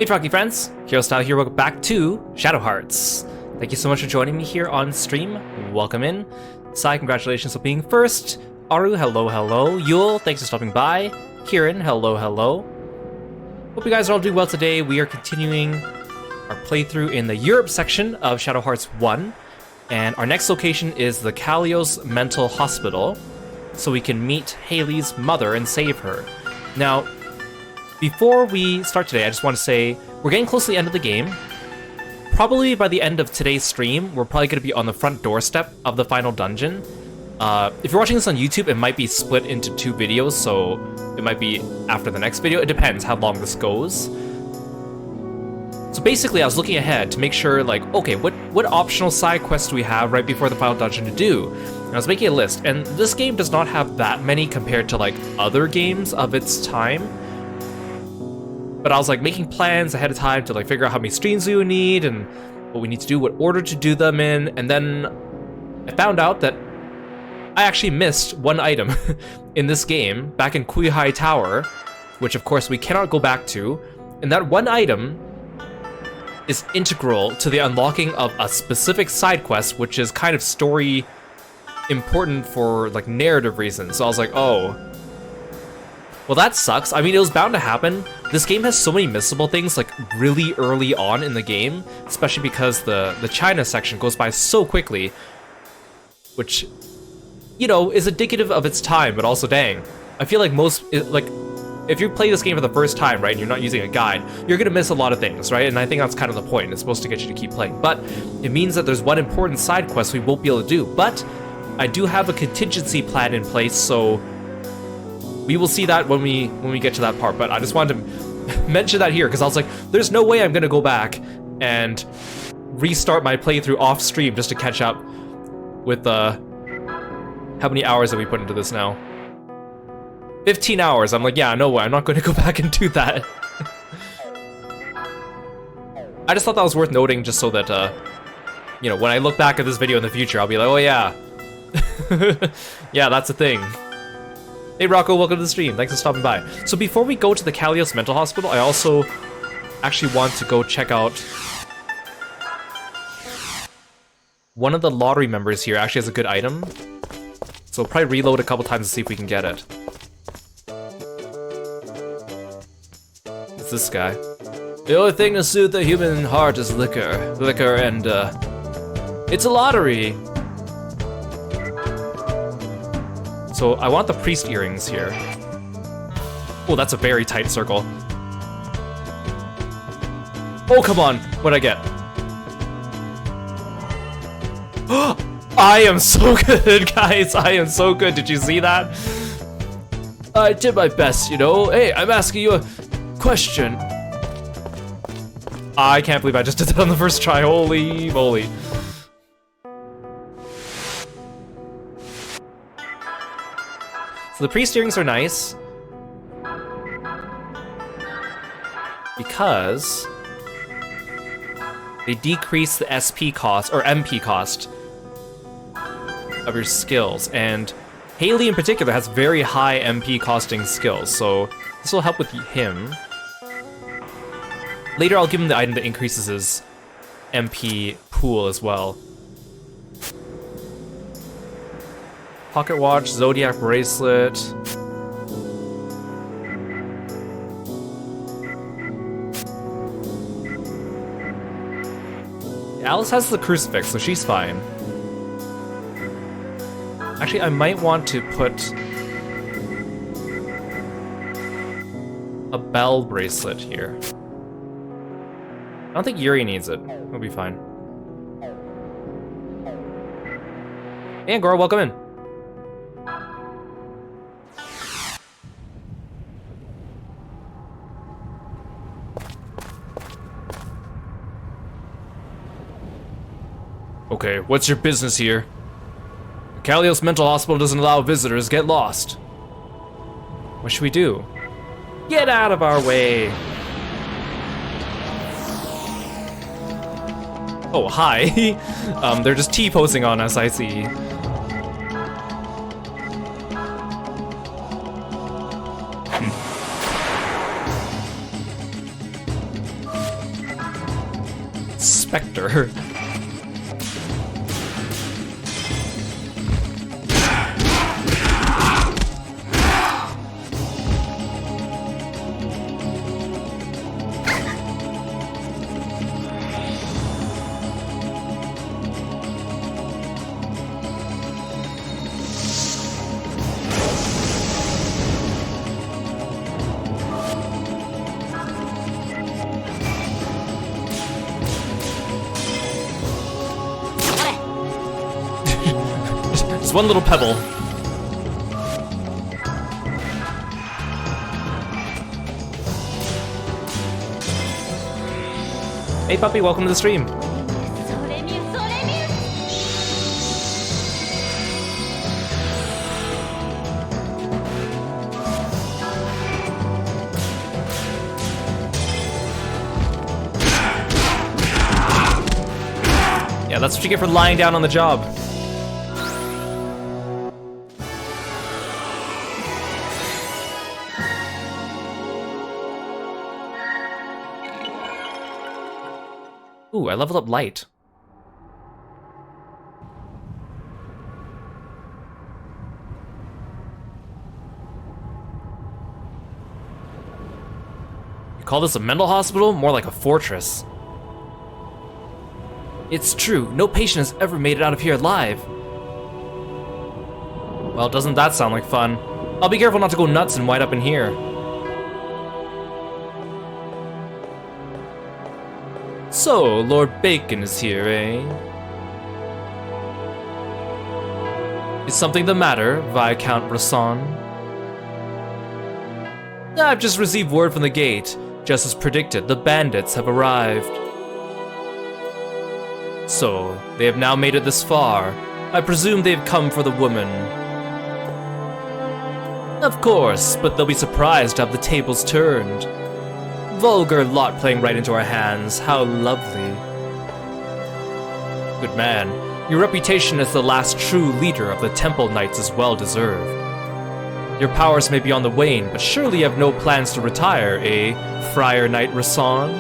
Hey Rocky friends, Kirostyle here, welcome back to Shadow Hearts. Thank you so much for joining me here on stream. Welcome in. Sai, congratulations on being first. Aru, hello, hello. Yule, thanks for stopping by. Kieran, hello, hello. Hope you guys are all doing well today. We are continuing our playthrough in the Europe section of Shadow Hearts 1. And our next location is the Kalios Mental Hospital, so we can meet Haley's mother and save her. Now, before we start today, I just want to say we're getting close to the end of the game. Probably by the end of today's stream, we're probably going to be on the front doorstep of the final dungeon. If you're watching this on YouTube, it might be split into 2 videos, so it might be after the next video. It depends how long this goes. So basically, I was looking ahead to make sure, like, okay, what optional side quests do we have right before the final dungeon to do? And I was making a list, and this game does not have that many compared to, like, other games of its time. But I was like making plans ahead of time to like figure out how many streams we would need and what we need to do, what order to do them in, and then I found out that I actually missed one item in this game back in Kuihai Tower, which of course we cannot go back to, and that one item is integral to the unlocking of a specific side quest, which is kind of story important for like narrative reasons. So I was like, oh, well, that sucks. I mean, it was bound to happen. This game has so many missable things, like, really early on in the game, especially because the China section goes by so quickly, which, you know, is indicative of its time, but also, dang. I feel like if you play this game for the first time, right, and you're not using a guide, you're gonna miss a lot of things, right? And I think that's kind of the point. It's supposed to get you to keep playing. But it means that there's one important side quest we won't be able to do. But I do have a contingency plan in place, so we will see that when we get to that part, but I just wanted to mention that here because I was like, there's no way I'm gonna go back and restart my playthrough off stream just to catch up with how many hours have we put into this now? 15 hours. I'm like, yeah, no way, I'm not gonna go back and do that. I just thought that was worth noting just so that, you know, when I look back at this video in the future, I'll be like, oh yeah. Yeah, that's a thing. Hey Rocco, welcome to the stream. Thanks for stopping by. So before we go to the Kalios Mental Hospital, I also actually want to go check out one of the lottery members here actually has a good item. So we'll probably reload a couple times to see if we can get it. It's this guy. The only thing to soothe the human heart is liquor. Liquor and, it's a lottery! So I want the priest earrings here. Oh, that's a very tight circle. Oh, come on. What'd I get? I am so good, guys. I am so good. Did you see that? I did my best, you know. Hey, I'm asking you a question. I can't believe I just did that on the first try. Holy moly. So the priest earrings are nice because they decrease the SP cost, or MP cost, of your skills, and Haley in particular has very high MP costing skills, so this will help with him. Later I'll give him the item that increases his MP pool as well. Pocket watch, zodiac bracelet. Alice has the crucifix, so she's fine. Actually, I might want to put a bell bracelet here. I don't think Yuri needs it. We'll be fine. Hey, Angora, welcome in. Okay, what's your business here? The Kalios Mental Hospital doesn't allow visitors get lost. What should we do? Get out of our way! Oh, hi. They're just T-posing on us, I see. specter. Just one little pebble. Hey puppy, welcome to the stream. Yeah, that's what you get for lying down on the job. Ooh, I leveled up light. You call this a mental hospital? More like a fortress. It's true, no patient has ever made it out of here alive. Well, doesn't that sound like fun? I'll be careful not to go nuts and wind up in here. So, Lord Bacon is here, eh? Is something the matter, Viscount Brisson? I've just received word from the gate. Just as predicted, the bandits have arrived. So, they have now made it this far. I presume they've come for the woman. Of course, but they'll be surprised to have the tables turned. Vulgar lot playing right into our hands. How lovely. Good man. Your reputation as the last true leader of the Temple Knights is well deserved. Your powers may be on the wane, but surely you have no plans to retire, eh, Friar Knight Rason?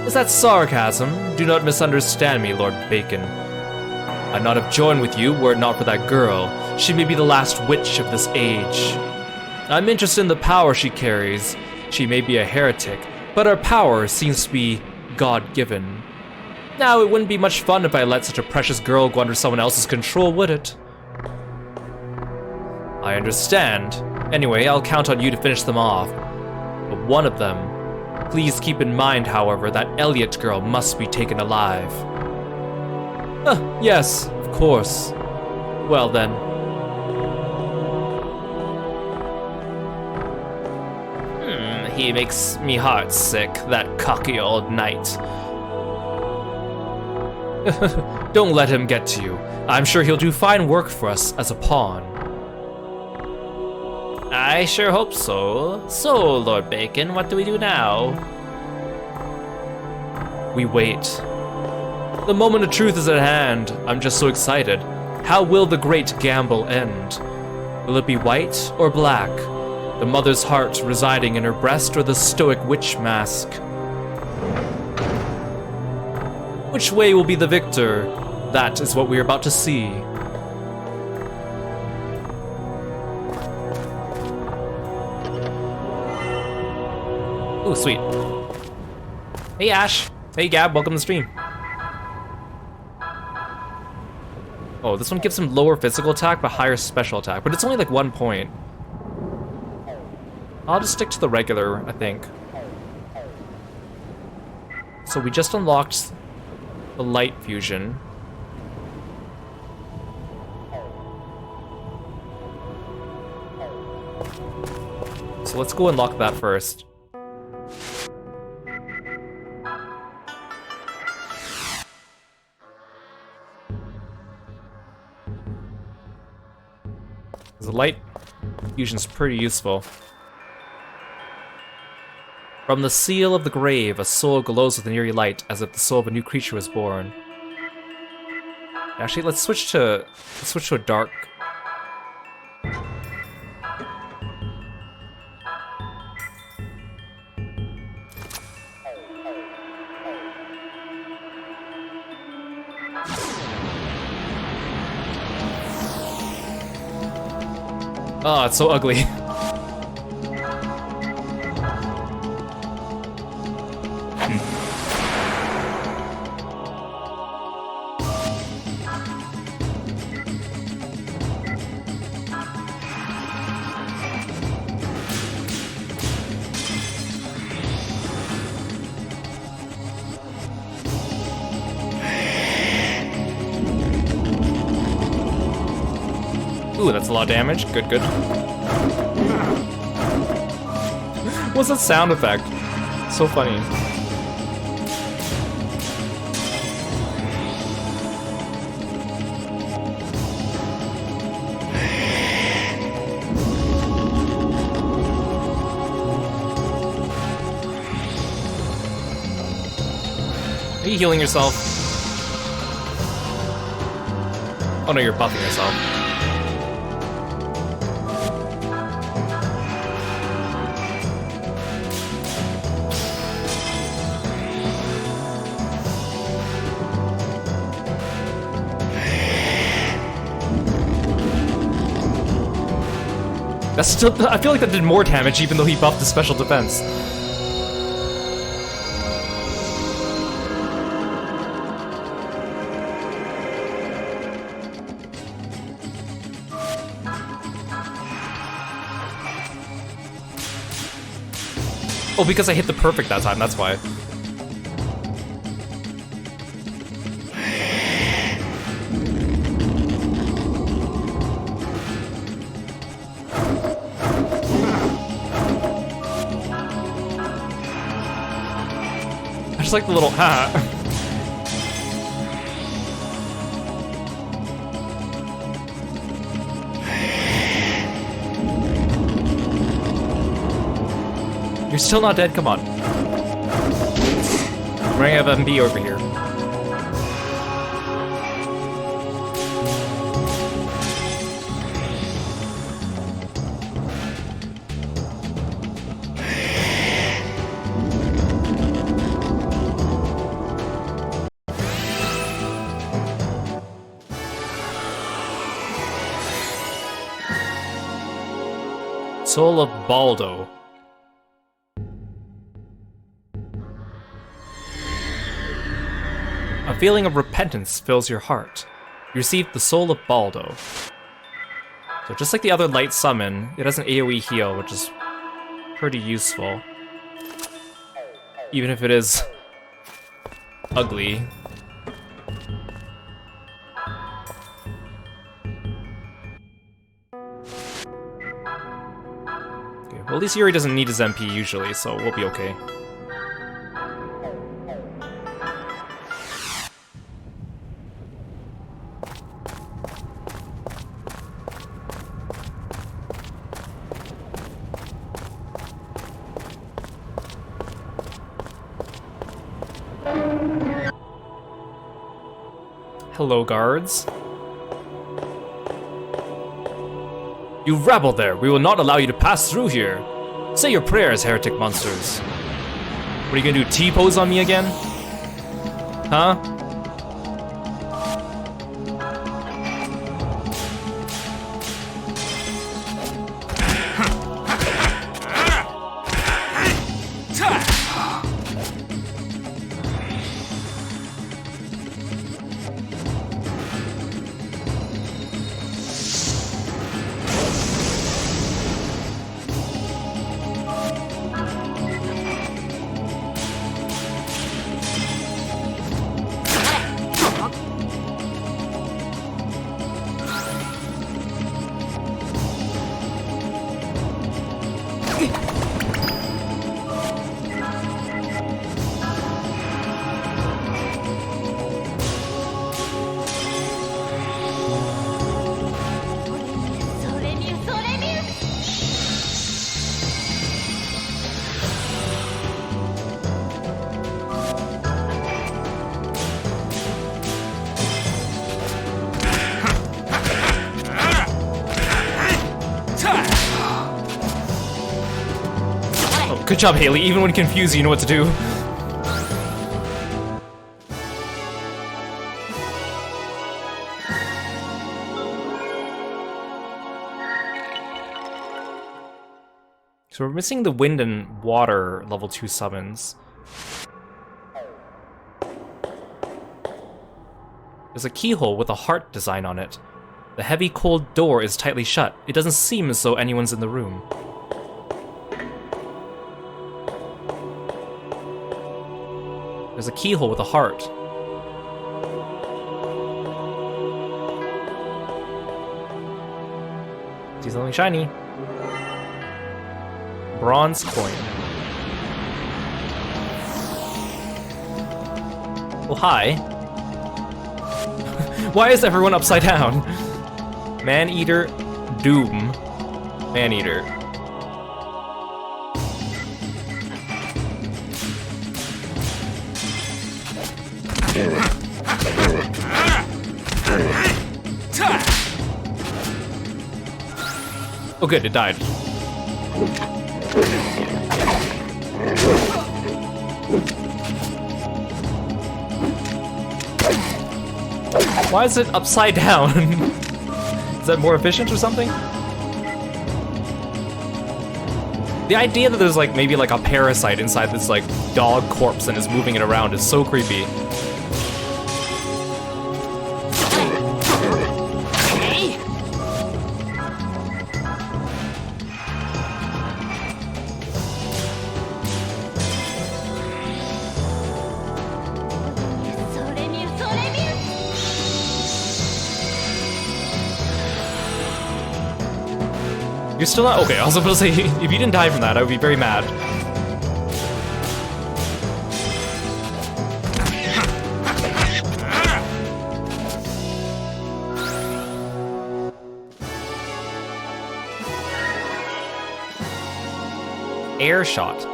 Is that sarcasm? Do not misunderstand me, Lord Bacon. I'd not have joined with you were it not for that girl. She may be the last witch of this age. I'm interested in the power she carries. She may be a heretic, but her power seems to be God-given. Now, it wouldn't be much fun if I let such a precious girl go under someone else's control, would it? I understand. Anyway, I'll count on you to finish them off. But one of them. Please keep in mind, however, that Elliot girl must be taken alive. Yes, of course. Well then. He makes me heart sick, that cocky old knight. Don't let him get to you. I'm sure he'll do fine work for us as a pawn. I sure hope so. So, Lord Bacon, what do we do now? We wait. The moment of truth is at hand. I'm just so excited. How will the great gamble end? Will it be white or black? The mother's heart residing in her breast or the stoic witch mask? Which way will be the victor? That is what we are about to see. Ooh, sweet. Hey, Ash. Hey, Gab. Welcome to the stream. Oh, this one gives him lower physical attack, but higher special attack. But it's only like 1 point. I'll just stick to the regular, I think. So we just unlocked the light fusion. So let's go unlock that first. The light fusion's pretty useful. From the seal of the grave, a soul glows with an eerie light, as if the soul of a new creature was born. Actually, let's switch to a dark. Oh, it's so ugly. Ooh, that's a lot of damage. Good, good. What's that sound effect? So funny. Are you healing yourself? Oh no, you're buffing yourself. That's still, I feel like that did more damage even though he buffed the special defense. Oh, because I hit the perfect that time, that's why. I just like the little ha. You're still not dead, come on. I'm running out of MB over here. Soul of Baldo. A feeling of repentance fills your heart. You receive the Soul of Baldo. So just like the other light summon, it has an AoE heal, which is pretty useful. Even if it is ugly. Okay, well at least Yuri doesn't need his MP usually, so we'll be okay. Hello, guards. You rabble there! We will not allow you to pass through here! Say your prayers, heretic monsters! What are you gonna do, T-pose on me again? Huh? Good job, Haley. Even when confused, you know what to do. So we're missing the wind and water level 2 summons. There's a keyhole with a heart design on it. The heavy, cold door is tightly shut. It doesn't seem as though anyone's in the room. There's a keyhole with a heart. See something shiny. Bronze coin. Oh, hi. Why is everyone upside down? Man-eater, doom. Man-eater. Oh good, it died. Why is it upside down? Is that more efficient or something? The idea that there's like maybe like a parasite inside this like dog corpse and is moving it around is so creepy. You're still not okay. I was about to say, if you didn't die from that, I would be very mad. Air shot.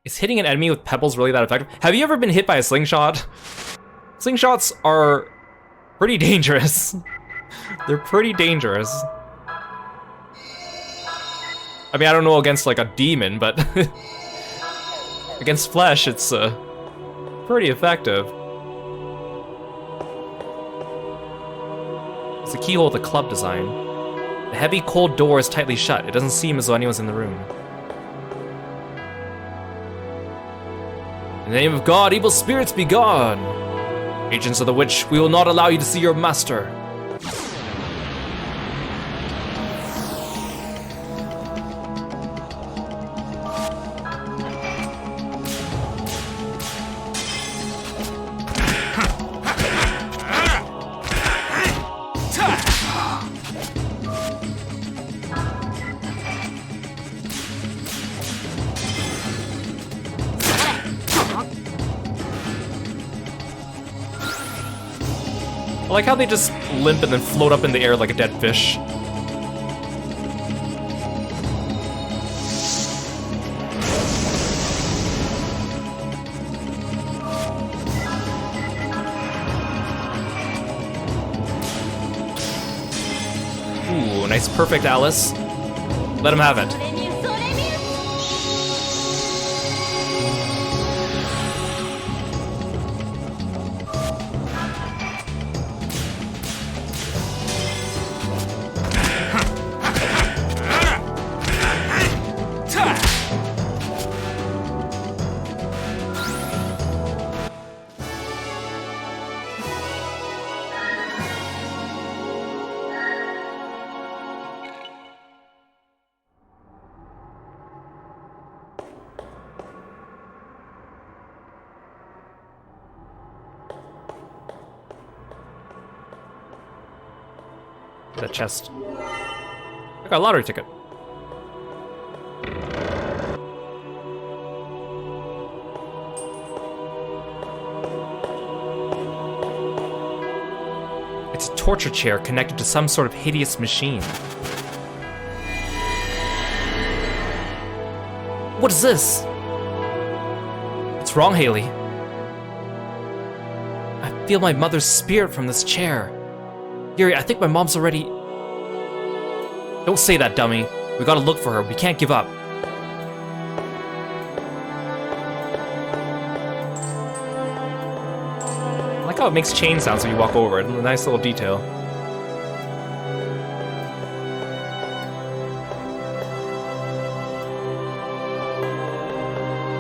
Is hitting an enemy with pebbles really that effective? Have you ever been hit by a slingshot? Slingshots are pretty dangerous. They're pretty dangerous. I mean, I don't know against like a demon, but against flesh, it's pretty effective. It's a keyhole with a club design. The heavy, cold door is tightly shut. It doesn't seem as though anyone's in the room. In the name of God, evil spirits be gone! Agents of the witch, we will not allow you to see your master. I like how they just limp and then float up in the air like a dead fish. Ooh, nice perfect Alice. Let him have it. That chest. I got a lottery ticket. It's a torture chair connected to some sort of hideous machine. What is this? What's wrong, Haley? I feel my mother's spirit from this chair. Yuri, I think my mom's already... Don't say that, dummy. We gotta look for her. We can't give up. I like how it makes chain sounds when you walk over it. A nice little detail.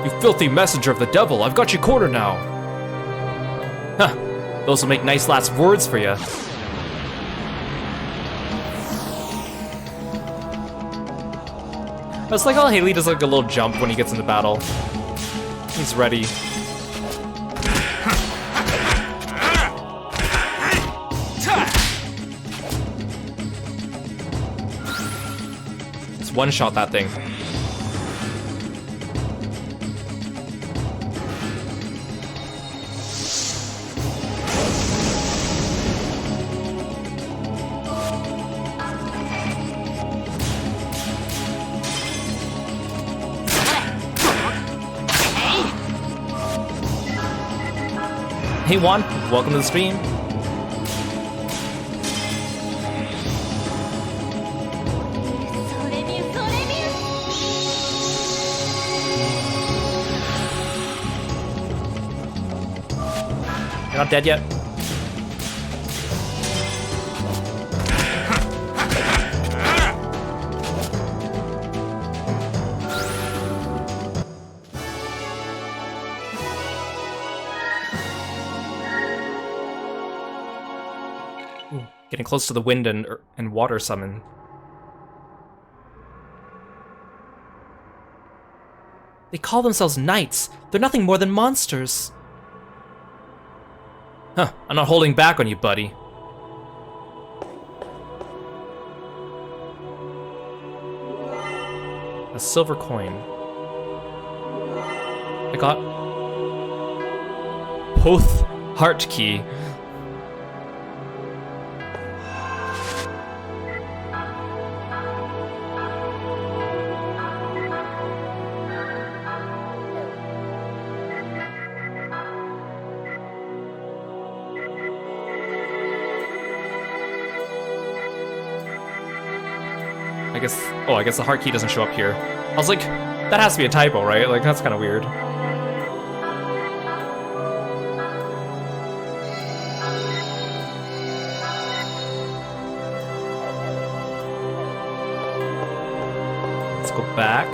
You filthy messenger of the devil, I've got you cornered now. Huh, those will make nice last words for you. It's like how Haley does like a little jump when he gets into battle. He's ready. Just one-shot that thing. Hey Juan, welcome to the stream. You're not dead yet. Getting close to the wind and water summon. They call themselves knights. They're nothing more than monsters. Huh, I'm not holding back on you, buddy. A silver coin. I got both heart key. I guess the heart key doesn't show up here. I was like, that has to be a typo, right? Like, that's kind of weird. Let's go back.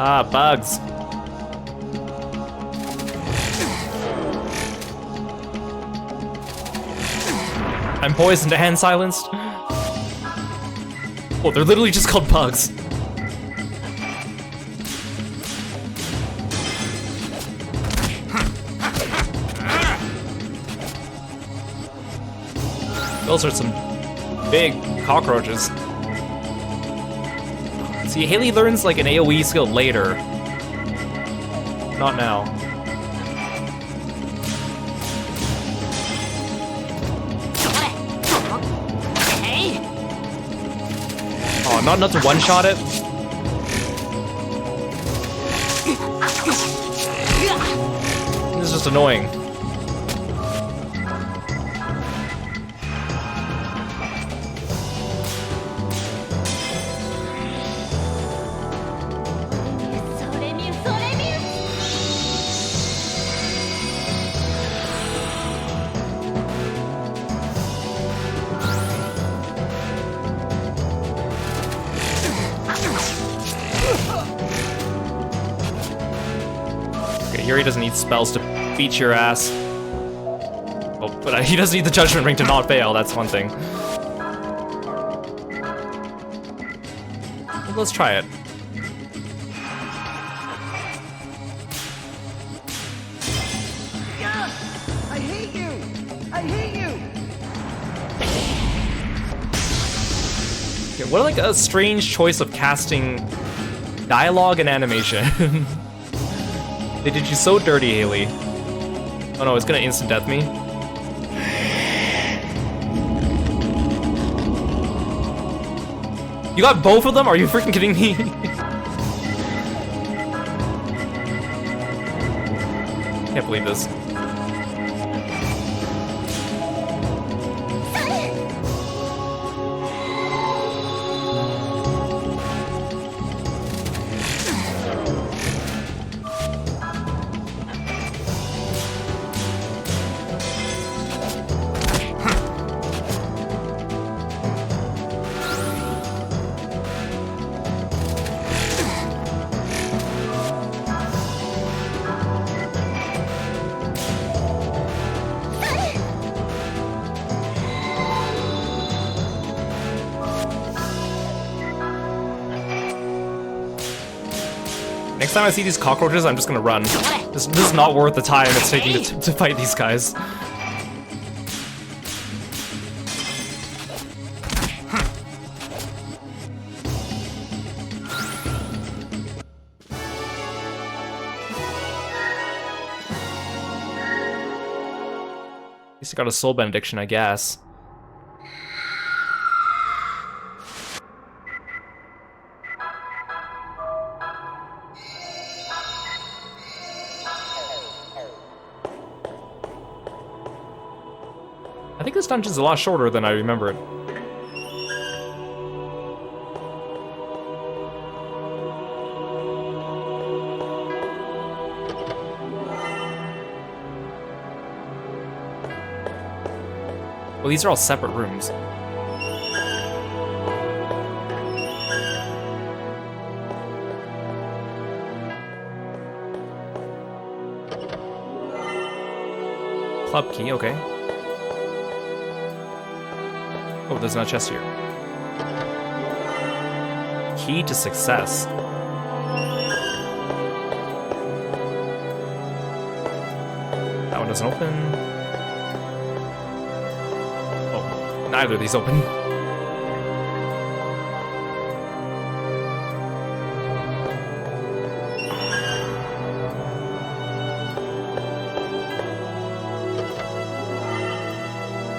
Ah, bugs. I'm poisoned and silenced. Oh, they're literally just called bugs. Those are some big cockroaches. See, Haley learns like an AoE skill later. Not now. Oh, not enough to one-shot it? This is just annoying. He doesn't need spells to beat your ass. Oh, but he doesn't need the Judgment Ring to not fail, that's one thing. Well, let's try it. Yeah! I hate you! I hate you! Okay, what like a strange choice of casting dialogue and animation. They did you so dirty, Haley. Oh no, it's gonna instant death me. You got both of them? Are you freaking kidding me? Can't believe this. Next time I see these cockroaches, I'm just gonna run. This is not worth the time it's taking to fight these guys. At least I got a soul benediction, I guess. I think this dungeon's a lot shorter than I remember it. Well, these are all separate rooms. Club key, okay. Oh, there's no chest here. Key to success. That one doesn't open. Oh, neither of these open.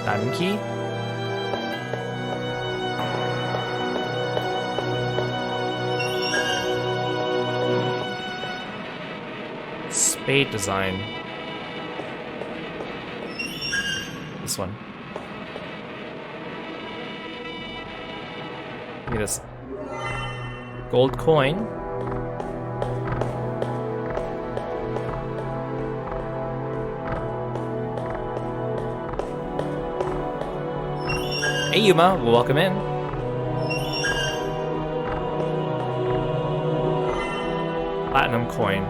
Diamond key. Spade design. This one. Give me this. Gold coin. Hey Yuma, welcome in. Platinum coin.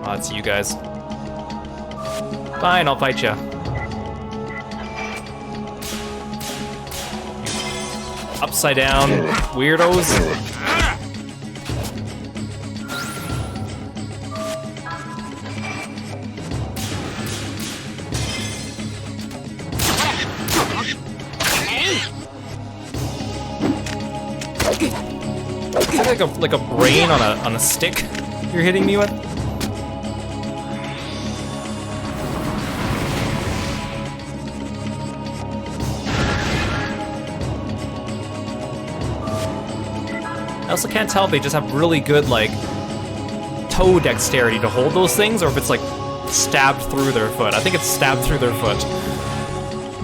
Oh, it's you guys. Fine, I'll fight ya. You upside down weirdos. Is that like a brain on a stick you're hitting me with? I also can't tell if they just have really good, like, toe dexterity to hold those things, or if it's, like, stabbed through their foot. I think it's stabbed through their foot.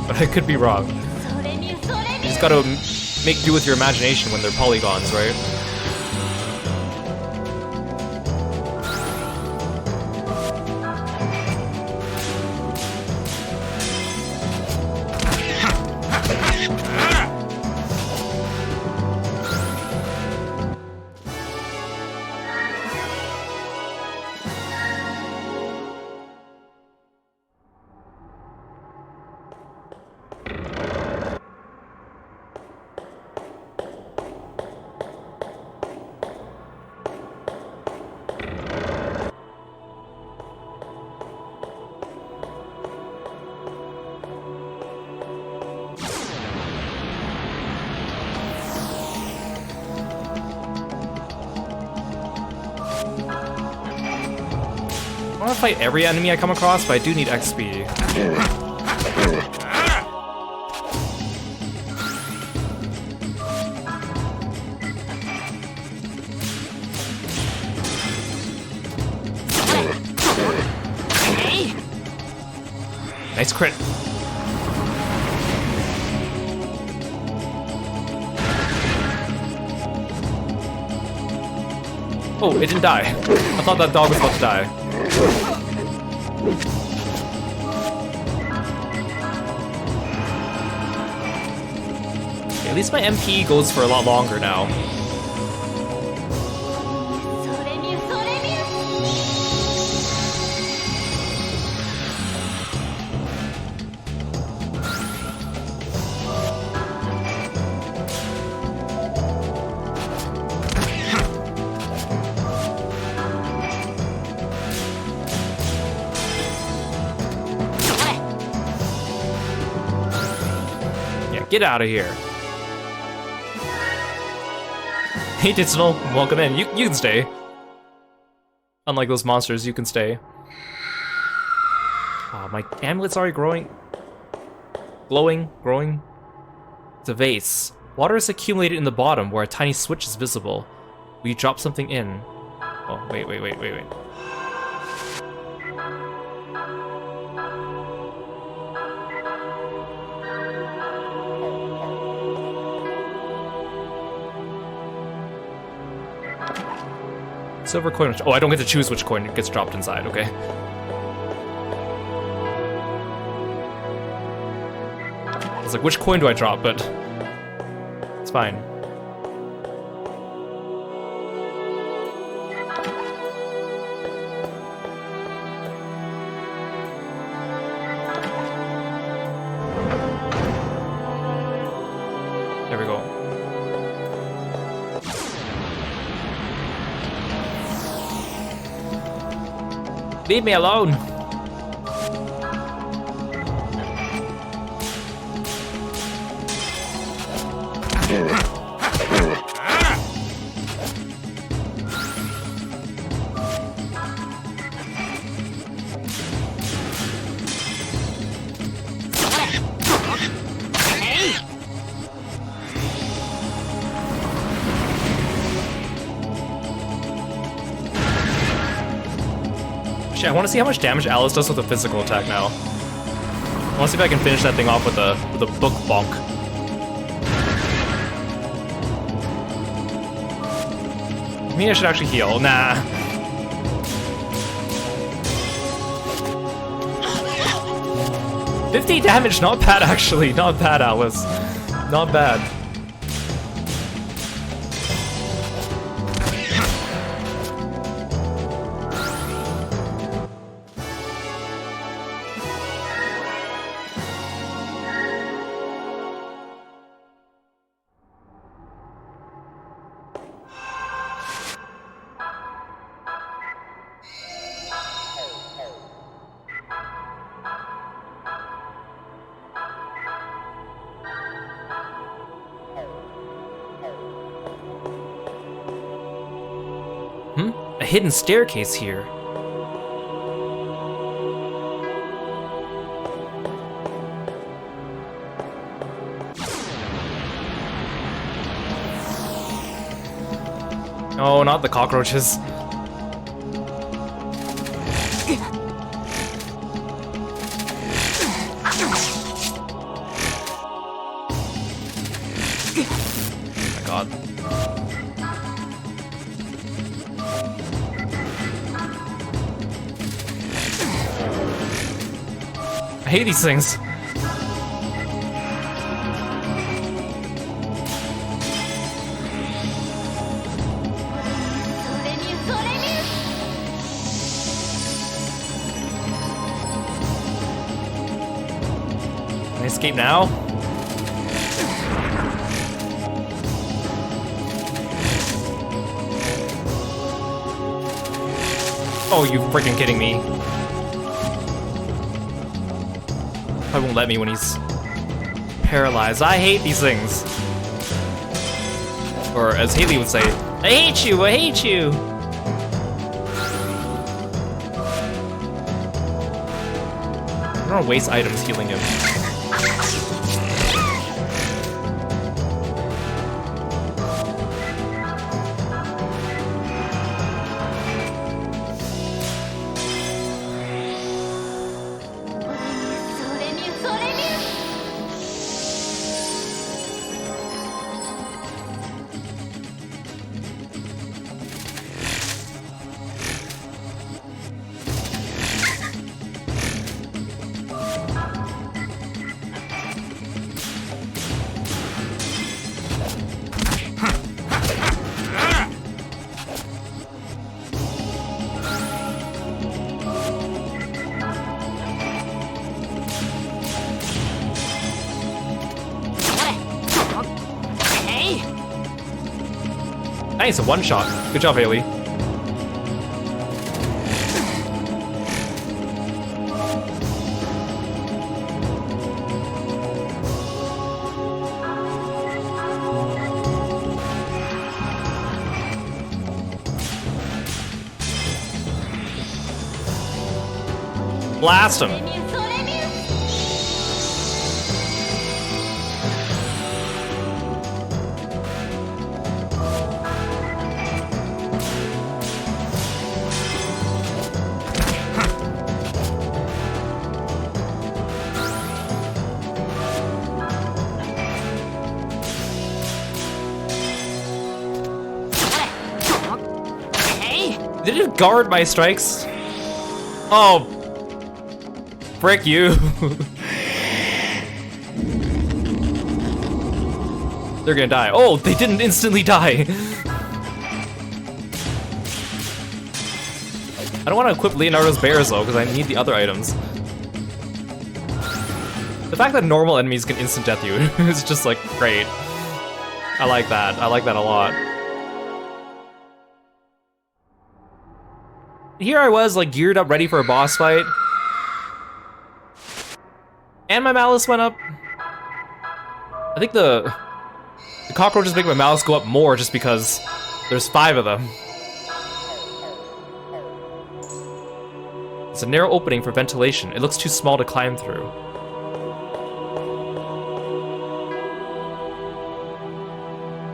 But I could be wrong. You just gotta make do with your imagination when they're polygons, right? I want to fight every enemy I come across, but I do need XP. Nice crit. Oh, it didn't die. I thought that dog was about to die. Okay, at least my MP goes for a lot longer now. Get out of here. Hey, Digital, welcome in. You can stay. Unlike those monsters, you can stay. Oh, my amulet's already growing. Growing. It's a vase. Water is accumulated in the bottom where a tiny switch is visible. Will you drop something in? Oh, wait. Silver coin. Oh, I don't get to choose which coin gets dropped inside, okay. I was like, which coin do I drop? But it's fine. There we go. Leave me alone! I want to see how much damage Alice does with a physical attack now. I want to see if I can finish that thing off with a book bonk. Maybe I should actually heal. Nah. $50 damage, not bad actually. Not bad, Alice. Not bad. A hidden staircase here. Oh, not the cockroaches. Oh my god. I hate these things. Can I escape now? Oh, you freaking kidding me. Probably won't let me when he's paralyzed. I hate these things. Or as Haley would say, I hate you, I hate you. I don't want to waste items healing him. Nice, a one-shot. Good job, Haley. Blast him. Did it guard my strikes? Oh, frick you. They're gonna die. Oh, they didn't instantly die. I don't want to equip Leonardo's bears though, because I need the other items. The fact that normal enemies can instant death you is just like great. I like that. I like that a lot. Here I was, like, geared up, ready for a boss fight. And my malice went up. I think the cockroaches make my malice go up more just because there's 5 of them. It's a narrow opening for ventilation. It looks too small to climb through.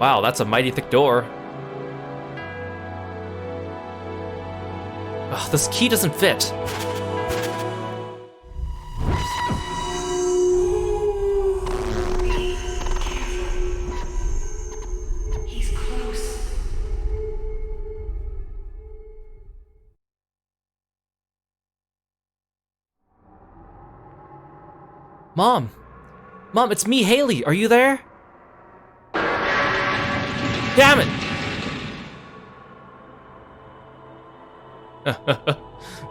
Wow, that's a mighty thick door. Ugh, this key doesn't fit. He's close. Mom! Mom, it's me, Haley. Are you there? Damn it!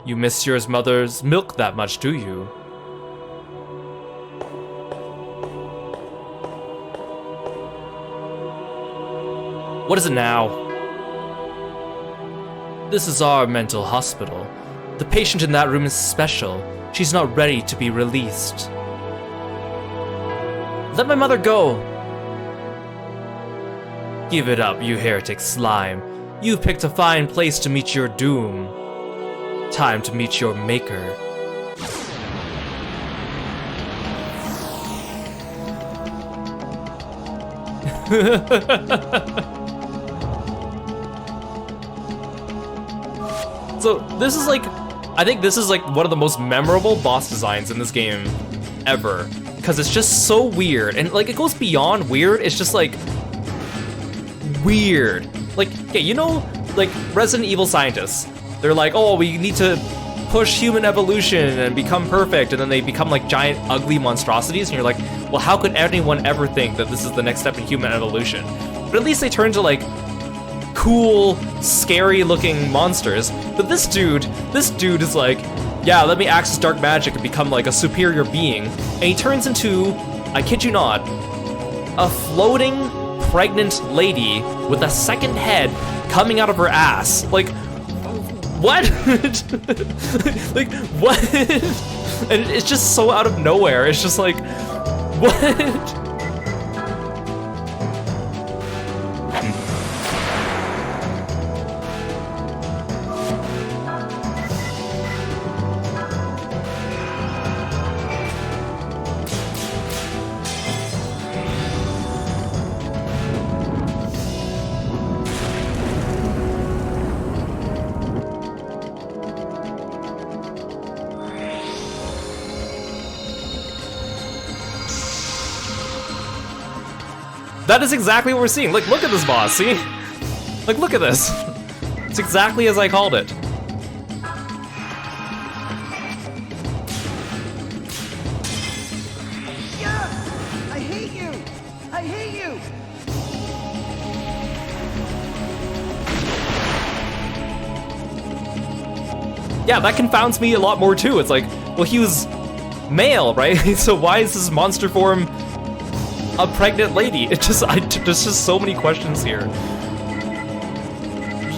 You miss your mother's milk that much, do you? What is it now? This is our mental hospital. The patient in that room is special. She's not ready to be released. Let my mother go! Give it up, you heretic slime. You've picked a fine place to meet your doom. Time to meet your maker. So this is like, I think this is like one of the most memorable boss designs in this game ever. Because it's just so weird, and like it goes beyond weird, it's just like weird. Like, okay, you know, like Resident Evil scientists, they're like, oh, we need to push human evolution and become perfect, and then they become like giant ugly monstrosities, and you're like, well, how could anyone ever think that this is the next step in human evolution? But at least they turn to like cool, scary looking monsters. But this dude is like, yeah, let me access dark magic and become like a superior being. And he turns into, I kid you not, a floating pregnant lady with a second head coming out of her ass. Like, what? Like, what? And it's just so out of nowhere. It's just like, what? That is exactly what we're seeing. Like, look at this boss, see? Like, look at this. It's exactly as I called it. Yeah! I hate you! I hate you! Yeah, that confounds me a lot more too. It's like, well, he was male, right? So why is this monster form a pregnant lady? It just, there's just so many questions here.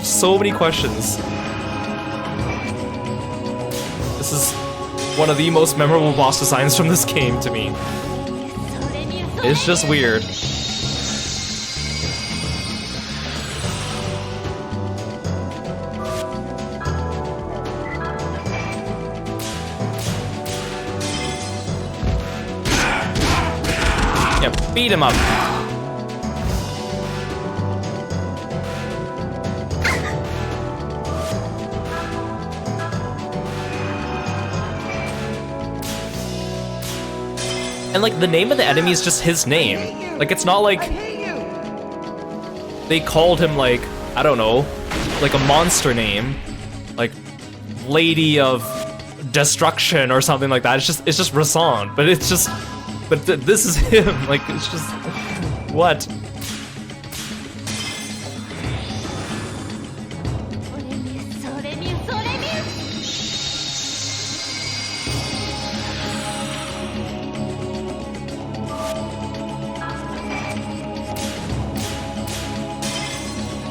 So many questions. This is one of the most memorable boss designs from this game to me. It's just weird. Beat him up. And like the name of the enemy is just his name. Like it's not like they called him like, I don't know, like a monster name, like Lady of Destruction or something like that. It's just Rasan, but it's just, this is him. Like it's just what?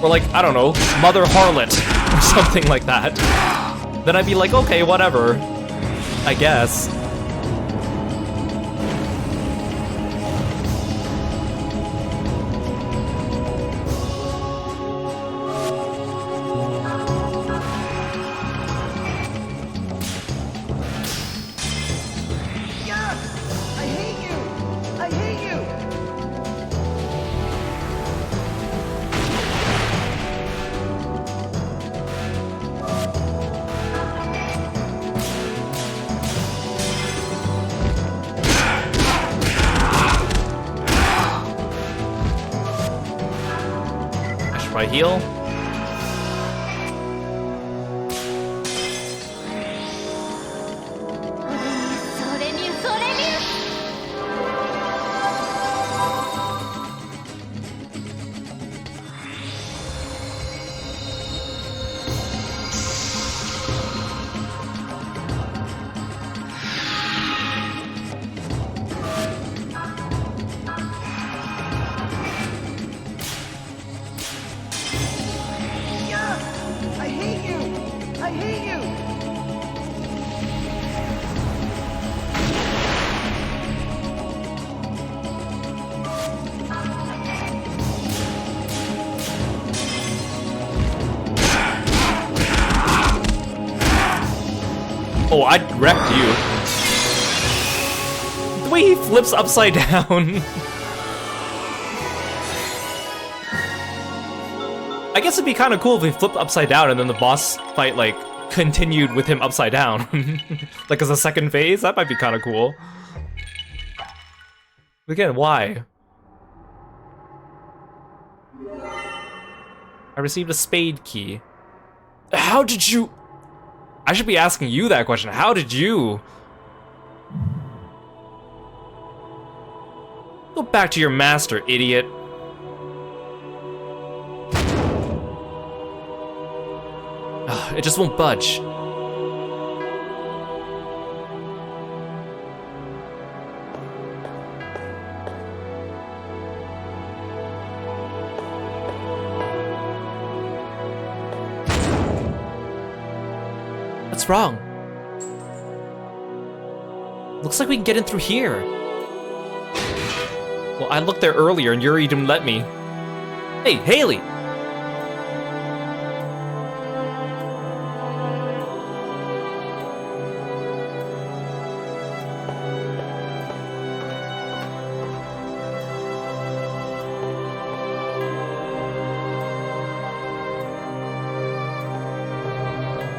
Or like, I don't know, Mother Harlot, or something like that. Then I'd be like, okay, whatever, I guess. Heal. Oh, I wrecked you. The way he flips upside down. I guess it'd be kind of cool if he flipped upside down and then the boss fight, like, continued with him upside down. Like, as a second phase? That might be kind of cool. Again, why? I received a spade key. How did you... I should be asking you that question. How did you... Go back to your master, idiot. Ugh, it just won't budge. What's wrong? Looks like we can get in through here. Well, I looked there earlier and Yuri didn't let me. Hey, Haley!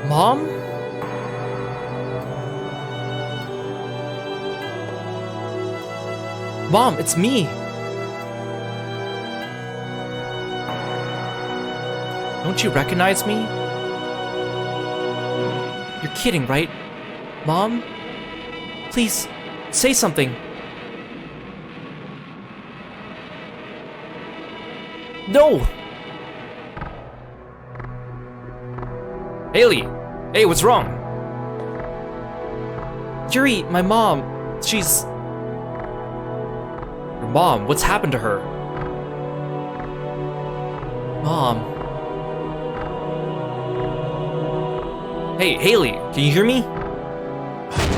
Mom? Mom, it's me! Don't you recognize me? You're kidding, right? Mom? Please, say something. No! Haley! Hey, what's wrong? Yuri, my mom, she's... Your mom, what's happened to her? Mom. Hey, Haley, can you hear me?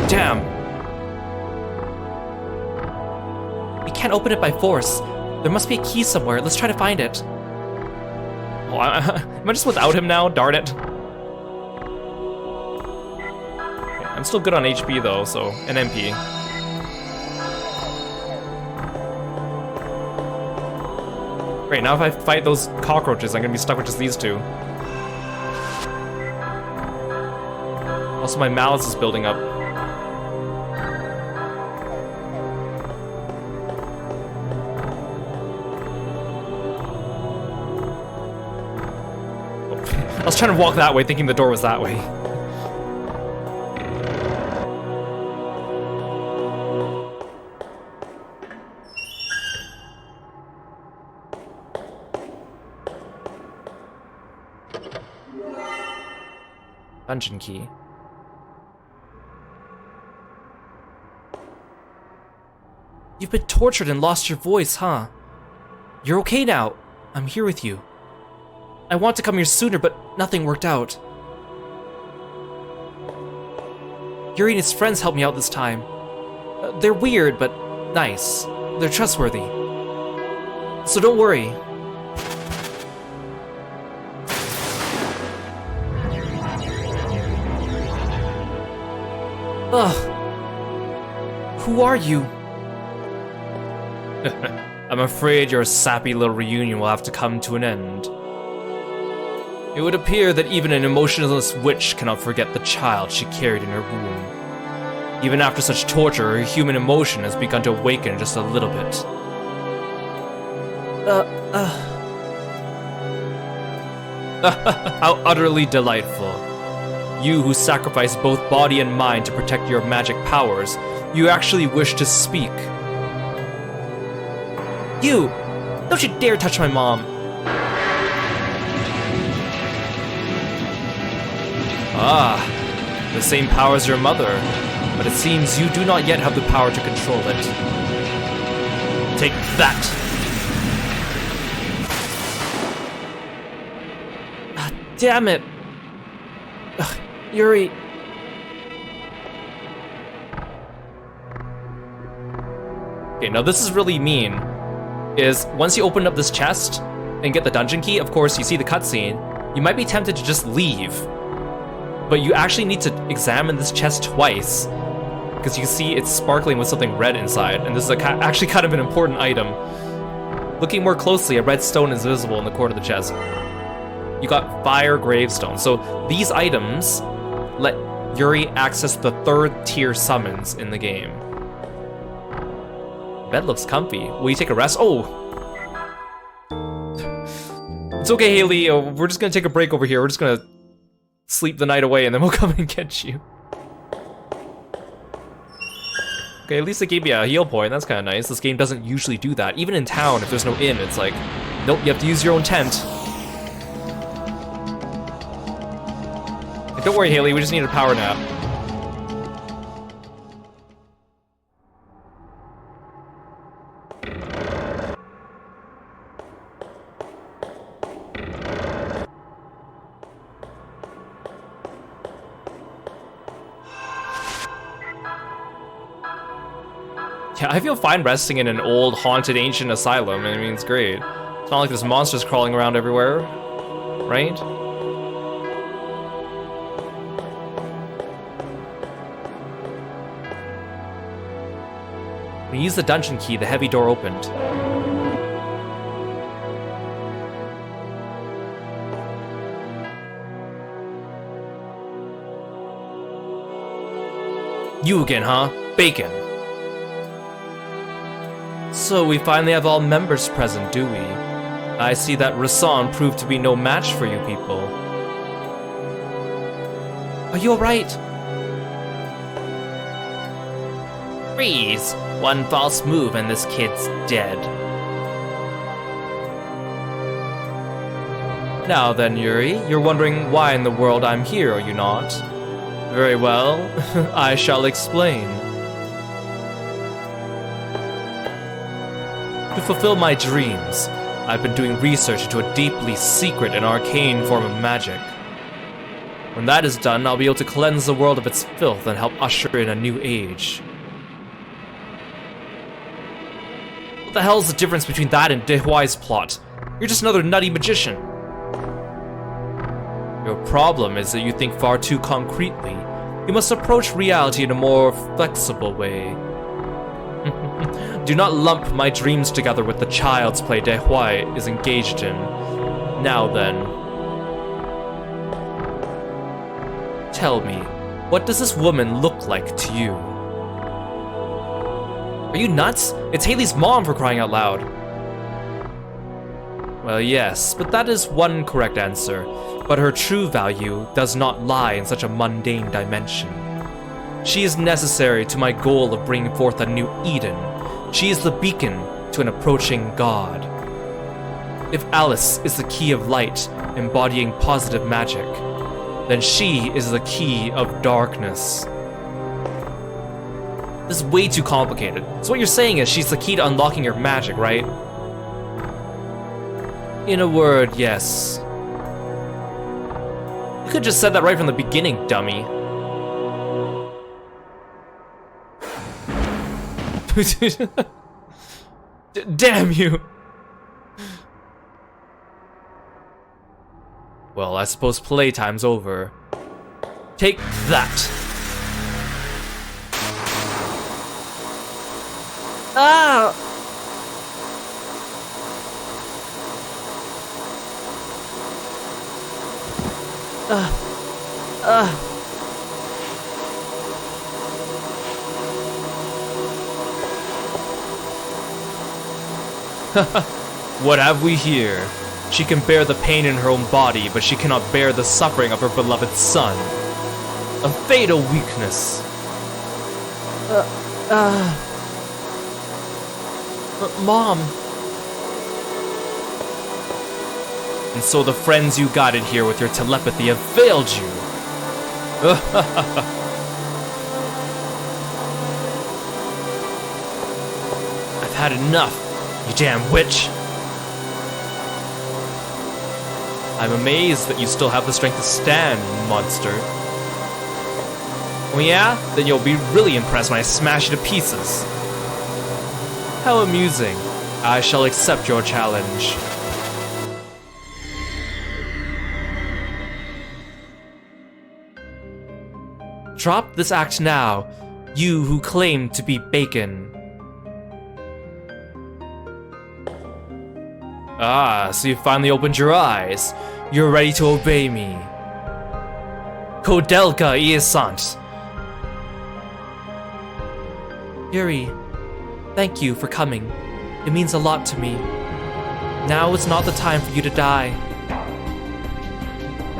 Damn. We can't open it by force. There must be a key somewhere. Let's try to find it. Oh, am I just without him now? Darn it. I'm still good on HP though, so, and MP. Great, now if I fight those cockroaches, I'm gonna be stuck with just these two. Also, my malice is building up. I was trying to walk that way, thinking the door was that way. Dungeon key. You've been tortured and lost your voice, huh? You're okay now. I'm here with you. I want to come here sooner, but nothing worked out. Yuri and his friends helped me out this time. They're weird, but nice. They're trustworthy. So don't worry. Ugh. Who are you? I'm afraid your sappy little reunion will have to come to an end. It would appear that even an emotionless witch cannot forget the child she carried in her womb. Even after such torture, her human emotion has begun to awaken just a little bit. How utterly delightful. You who sacrificed both body and mind to protect your magic powers, you actually wish to speak. You! Don't you dare touch my mom! Ah, the same power as your mother, but it seems you do not yet have the power to control it. Take that! Ah, damn it! Ugh, Yuri... Okay, now this is really mean. Is once you open up this chest and get the dungeon key, of course, you see the cutscene, you might be tempted to just leave. But you actually need to examine this chest twice, because you can see it's sparkling with something red inside, and this is actually kind of an important item. Looking more closely, a red stone is visible in the corner of the chest. You got fire gravestone. So these items let Yuri access the 3rd tier summons in the game. Bed looks comfy. Will you take a rest? Oh! It's okay, Haley. We're just gonna take a break over here. We're just gonna sleep the night away and then we'll come and get you. Okay, at least they gave me a heal point. That's kind of nice. This game doesn't usually do that. Even in town, if there's no inn, it's like, nope, you have to use your own tent. Don't worry, Haley. We just need a power nap. Yeah, I feel fine resting in an old, haunted, ancient asylum. I mean, it's great. It's not like there's monsters crawling around everywhere, right? When you use the dungeon key, the heavy door opened. You again, huh? Bacon. So we finally have all members present, do we? I see that Rasan proved to be no match for you people. Are you alright? Freeze! One false move and this kid's dead. Now then, Yuri, you're wondering why in the world I'm here, are you not? Very well, I shall explain. To fulfill my dreams, I've been doing research into a deeply secret and arcane form of magic. When that is done, I'll be able to cleanse the world of its filth and help usher in a new age. What the hell is the difference between that and Dehuai's plot? You're just another nutty magician. Your problem is that you think far too concretely. You must approach reality in a more flexible way. Do not lump my dreams together with the child's play De Huai is engaged in. Now then. Tell me, what does this woman look like to you? Are you nuts? It's Haley's mom, for crying out loud. Well, yes, but that is one correct answer. But her true value does not lie in such a mundane dimension. She is necessary to my goal of bringing forth a new Eden. She is the beacon to an approaching God. If Alice is the key of light, embodying positive magic, then she is the key of darkness. This is way too complicated. So what you're saying is she's the key to unlocking your magic, right? In a word, yes. You could just said that right from the beginning, dummy. Damn you! Well, I suppose playtime's over. Take that! Ah! What have we here? She can bear the pain in her own body, but she cannot bear the suffering of her beloved son. A fatal weakness. Mom. And so the friends you guided here with your telepathy have failed you. I've had enough, you damn witch. I'm amazed that you still have the strength to stand, monster. Oh yeah? Then you'll be really impressed when I smash you to pieces. How amusing. I shall accept your challenge. Drop this act now, you who claim to be bacon. Ah, so you finally opened your eyes. You're ready to obey me. Koudelka iesant. Yuri, thank you for coming. It means a lot to me. Now is not the time for you to die.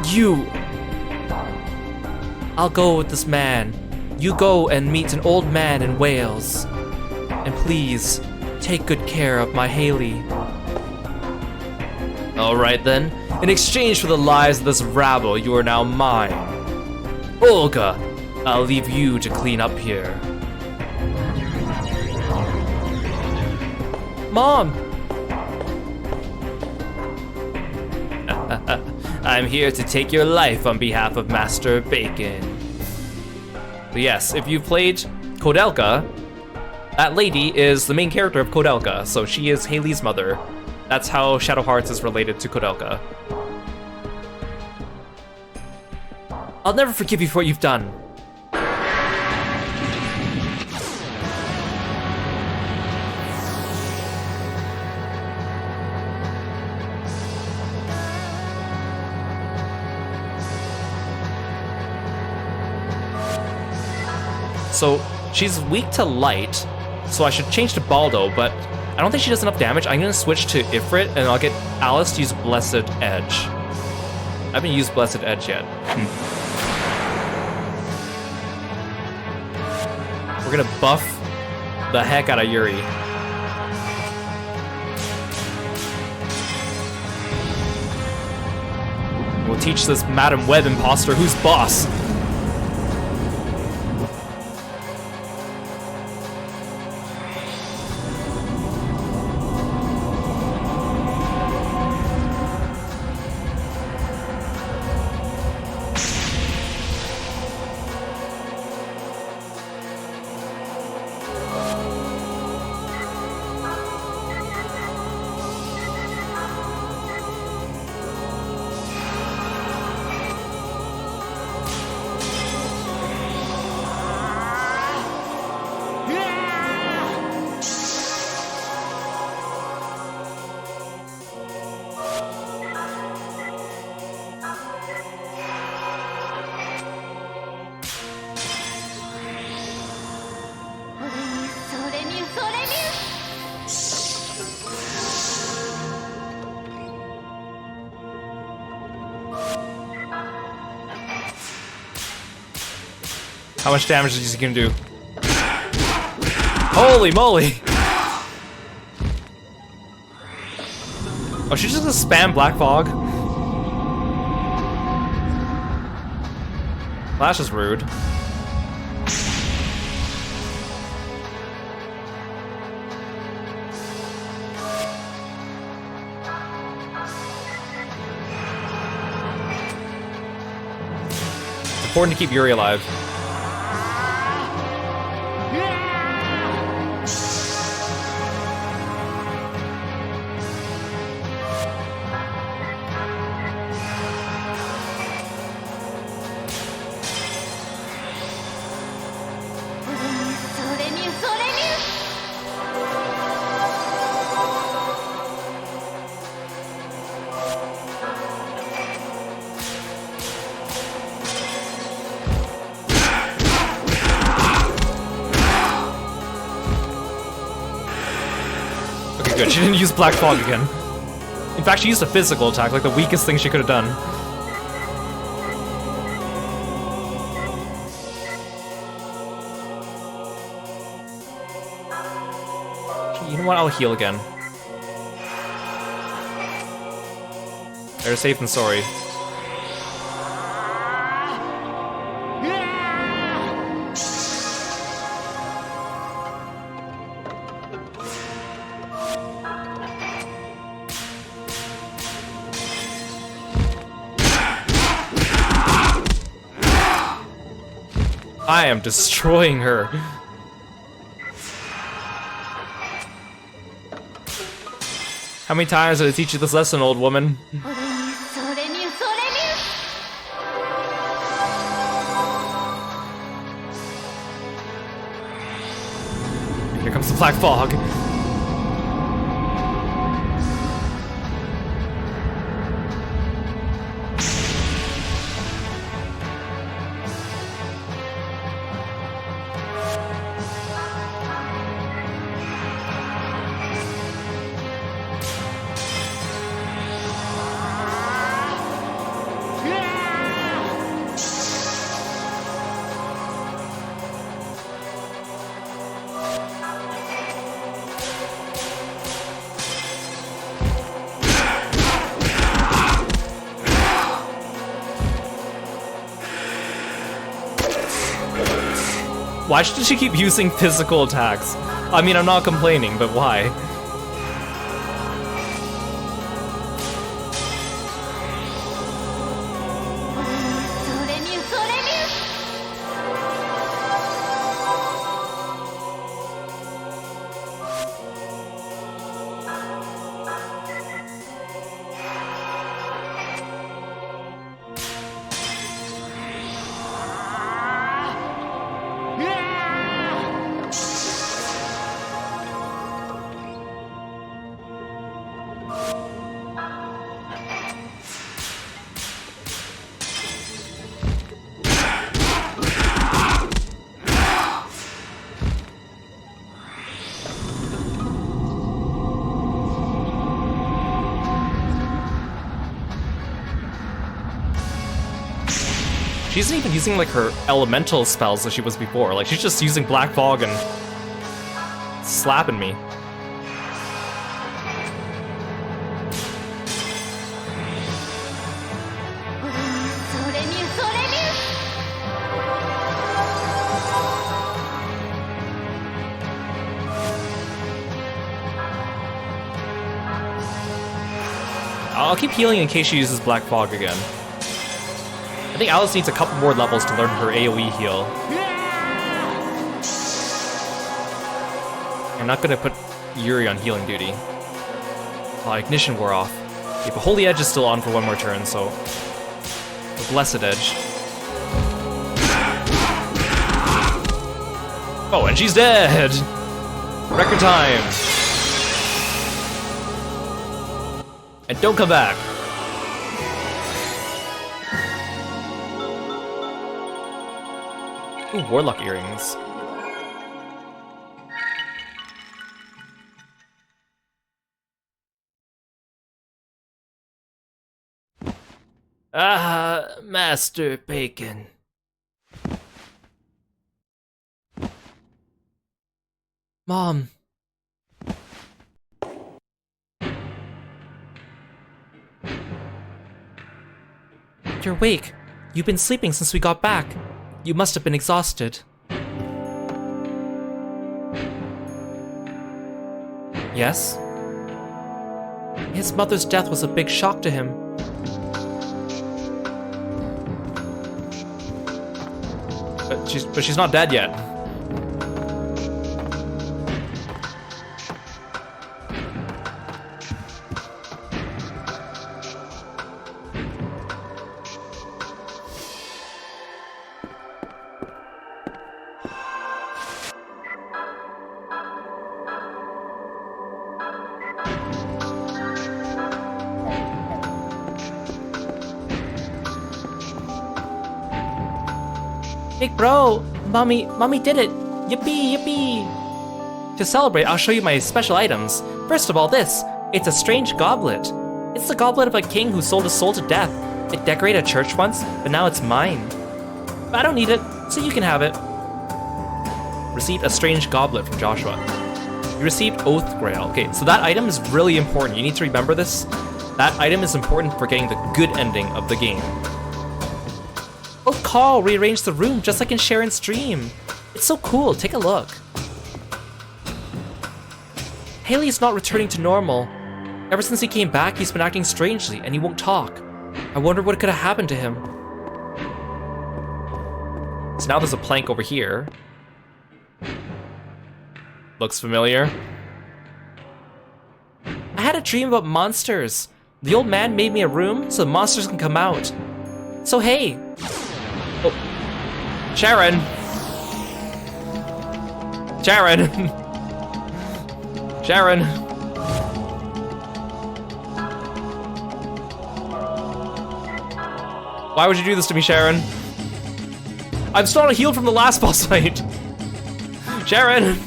You! I'll go with this man. You go and meet an old man in Wales. And please, take good care of my Haley. Alright then, in exchange for the lives of this rabble, you are now mine. Olga, I'll leave you to clean up here. Mom! I'm here to take your life on behalf of Master Bacon. But yes, if you've played Koudelka, that lady is the main character of Koudelka, so she is Haley's mother. That's how Shadow Hearts is related to Koudelka. I'll never forgive you for what you've done. So, she's weak to light, so I should change to Baldo, but I don't think she does enough damage. I'm gonna switch to Ifrit, and I'll get Alice to use Blessed Edge. I haven't used Blessed Edge yet. We're gonna buff the heck out of Yuri. We'll teach this Madam Web imposter who's boss. How much damage is he gonna do? Holy moly! Oh, she's just gonna spam Black Fog? Flash is rude. It's important to keep Yuri alive. Good, she didn't use Black Fog again. In fact, she used a physical attack, like the weakest thing she could have done. You know what? I'll heal again. Better safe than sorry. I am destroying her. How many times did I teach you this lesson, old woman? Here comes the Black Fog. Why should she keep using physical attacks? I mean, I'm not complaining, but why? She isn't even using like her elemental spells that she was before. Like she's just using Black Fog and slapping me. I'll keep healing in case she uses Black Fog again. I think Alice needs a couple more levels to learn her AoE heal. I'm not gonna put Yuri on healing duty. Ignition wore off. Okay, but Holy Edge is still on for one more turn, so... The Blessed Edge. Oh, and she's dead! Record time! And don't come back! Ooh, Warlock earrings. Ah, Master Bacon. Mom. You're awake. You've been sleeping since we got back. You must have been exhausted. Yes? His mother's death was a big shock to him. But she's not dead yet. Big bro, mommy did it. Yippee, yippee. To celebrate, I'll show you my special items. First of all, this. It's a strange goblet. It's the goblet of a king who sold his soul to death. It decorated a church once, but now it's mine. But I don't need it, so you can have it. Received a strange goblet from Joshua. You received Oath Grail. Okay, so that item is really important. You need to remember this. That item is important for getting the good ending of the game. Oh, Carl rearranged the room just like in Sharon's dream. It's so cool, take a look. Haley's not returning to normal. Ever since he came back, he's been acting strangely and he won't talk. I wonder what could have happened to him. So now there's a plank over here. Looks familiar. I had a dream about monsters. The old man made me a room so the monsters can come out. So hey. Oh. Sharon. Sharon. Sharon. Why would you do this to me, Sharon? I'm still not healed from the last boss fight. Sharon.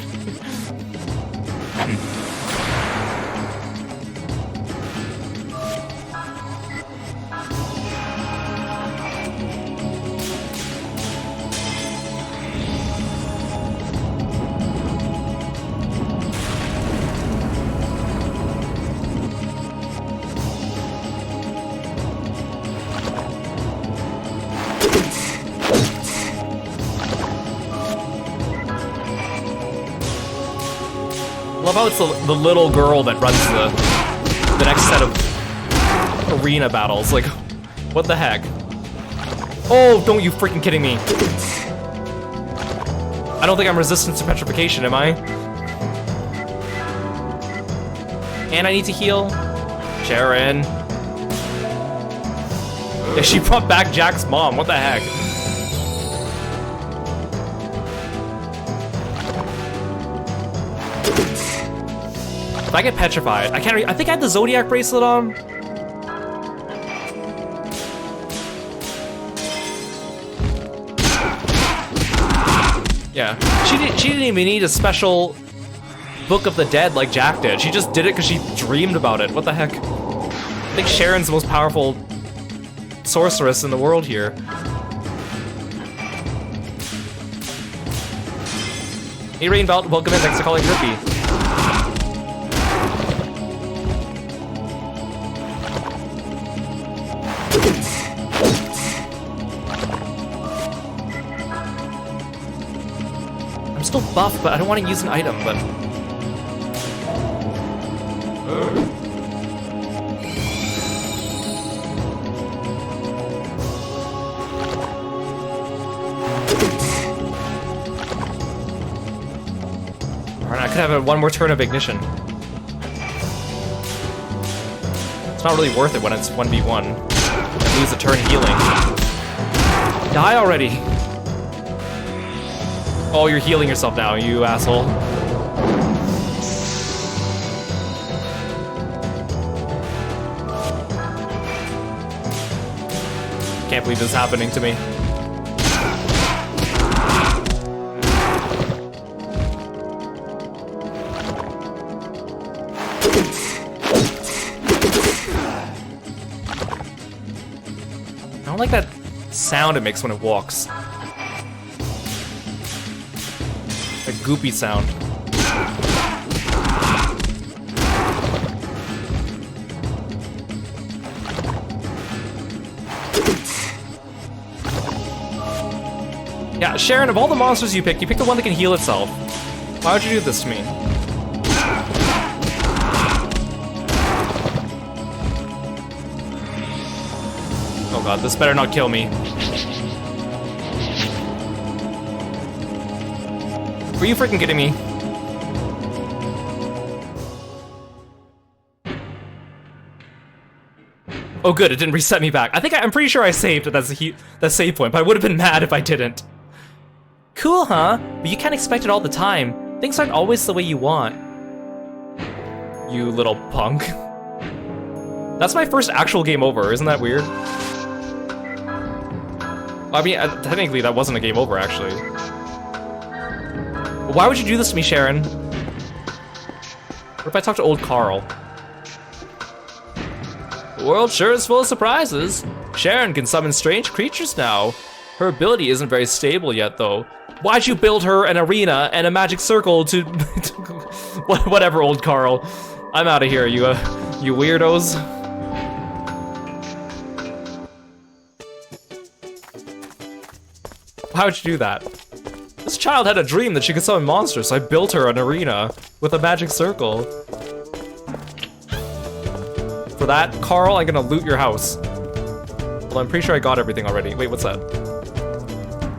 I love how it's the little girl that runs the next set of arena battles. Like, what the heck? Oh, don't you freaking kidding me. I don't think I'm resistant to petrification, am I? And I need to heal. Sharon. Yeah, she brought back Jack's mom. What the heck? If I get petrified, I can't. I think I had the Zodiac bracelet on. Yeah, she didn't even need a special Book of the Dead like Jack did. She just did it because she dreamed about it. What the heck? I think Sharon's the most powerful sorceress in the world here. Hey, Rainbelt, welcome in. Thanks for calling Grippy. I'm still buff, but I don't want to use an item, but... Alright, I could have one more turn of ignition. It's not really worth it when it's 1v1. I lose a turn healing. Die already! Oh, you're healing yourself now, you asshole. Can't believe this is happening to me. I don't like that sound it makes when it walks. A goopy sound. Yeah, Sharon, of all the monsters you picked the one that can heal itself. Why would you do this to me? Oh god, this better not kill me. Were you freaking kidding me? Oh good, it didn't reset me back. I'm pretty sure I saved at that save point, but I would have been mad if I didn't. Cool, huh? But you can't expect it all the time. Things aren't always the way you want. You little punk. That's my first actual game over, isn't that weird? I mean, technically that wasn't a game over, actually. Why would you do this to me, Sharon? What if I talk to old Carl? The world sure is full of surprises. Sharon can summon strange creatures now. Her ability isn't very stable yet, though. Why'd you build her an arena and a magic circle to... Whatever, old Carl. I'm out of here, you weirdos. Why would you do that? This child had a dream that she could summon monsters, so I built her an arena with a magic circle. For that, Carl, I'm gonna loot your house. Well, I'm pretty sure I got everything already. Wait, what's that?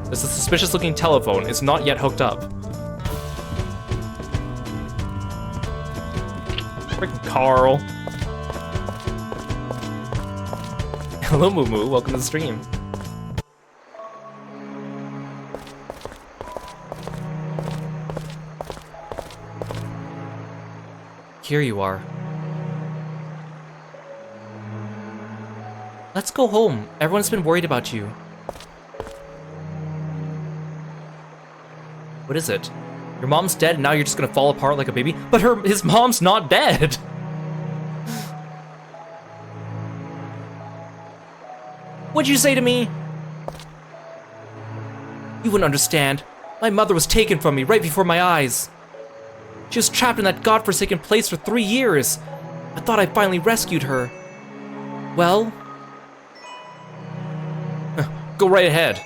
There's a suspicious looking telephone. It's not yet hooked up. Freaking Carl. Hello, Moo Moo. Welcome to the stream. Here you are. Let's go home. Everyone's been worried about you. What is it? Your mom's dead and now you're just gonna fall apart like a baby? But his mom's not dead! What'd you say to me? You wouldn't understand. My mother was taken from me right before my eyes. She was trapped in that godforsaken place for 3 years. I thought I finally rescued her. Well... Go right ahead.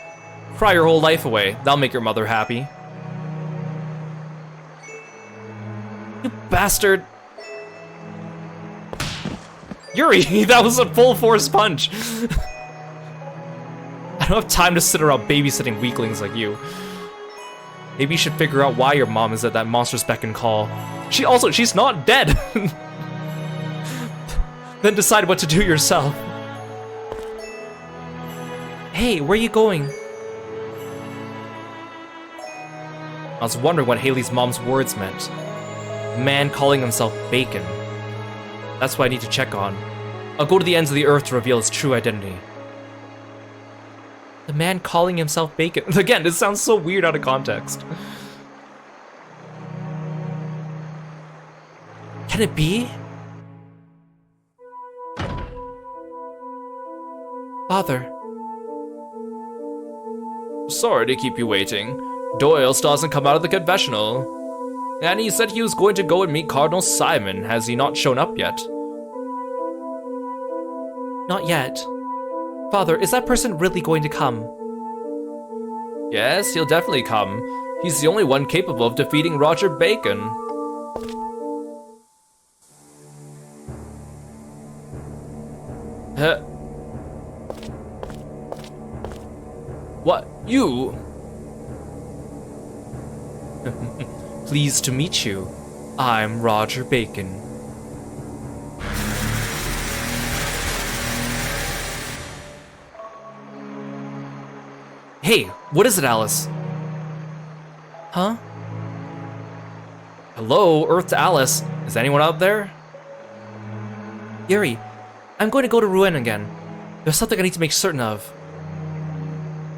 Cry your whole life away. That'll make your mother happy. You bastard. Yuri, that was a full force punch. I don't have time to sit around babysitting weaklings like you. Maybe you should figure out why your mom is at that monster's beck and call. She's not dead! Then decide what to do yourself. Hey, where are you going? I was wondering what Haley's mom's words meant. A man calling himself Bacon. That's what I need to check on. I'll go to the ends of the earth to reveal his true identity. The man calling himself Bacon. Again, this sounds so weird out of context. Can it be? Father. Sorry to keep you waiting. Doyle still hasn't come out of the confessional. And he said he was going to go and meet Cardinal Simon. Has he not shown up yet? Not yet. Father, is that person really going to come? Yes, he'll definitely come. He's the only one capable of defeating Roger Bacon. What? You? Pleased to meet you. I'm Roger Bacon. Hey, what is it, Alice? Huh? Hello, Earth to Alice. Is anyone out there? Yuri, I'm going to go to Rouen again. There's something I need to make certain of.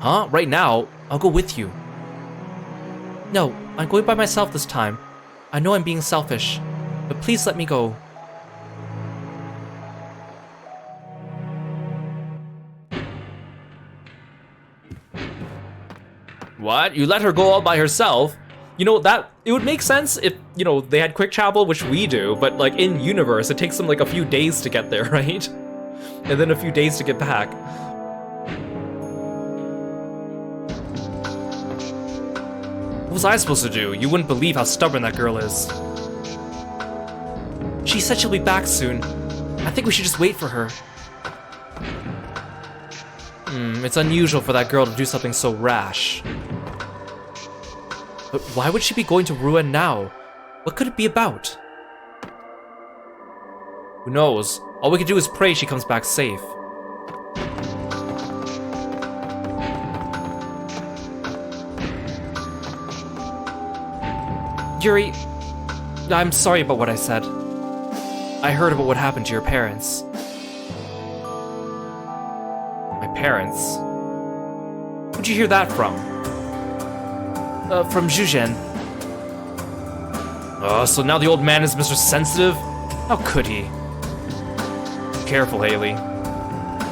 Huh? Right now? I'll go with you. No, I'm going by myself this time. I know I'm being selfish, but please let me go. What? You let her go all by herself? You know, that it would make sense if, you know, they had quick travel, which we do, but like in universe, it takes them like a few days to get there, right? And then a few days to get back. What was I supposed to do? You wouldn't believe how stubborn that girl is. She said she'll be back soon. I think we should just wait for her. It's unusual for that girl to do something so rash. But why would she be going to Ruin now? What could it be about? Who knows? All we can do is pray she comes back safe. Yuri, I'm sorry about what I said. I heard about what happened to your parents. My parents? Who'd you hear that from? From Zhuzhen. So now the old man is Mr. Sensitive? How could he? Careful, Haley.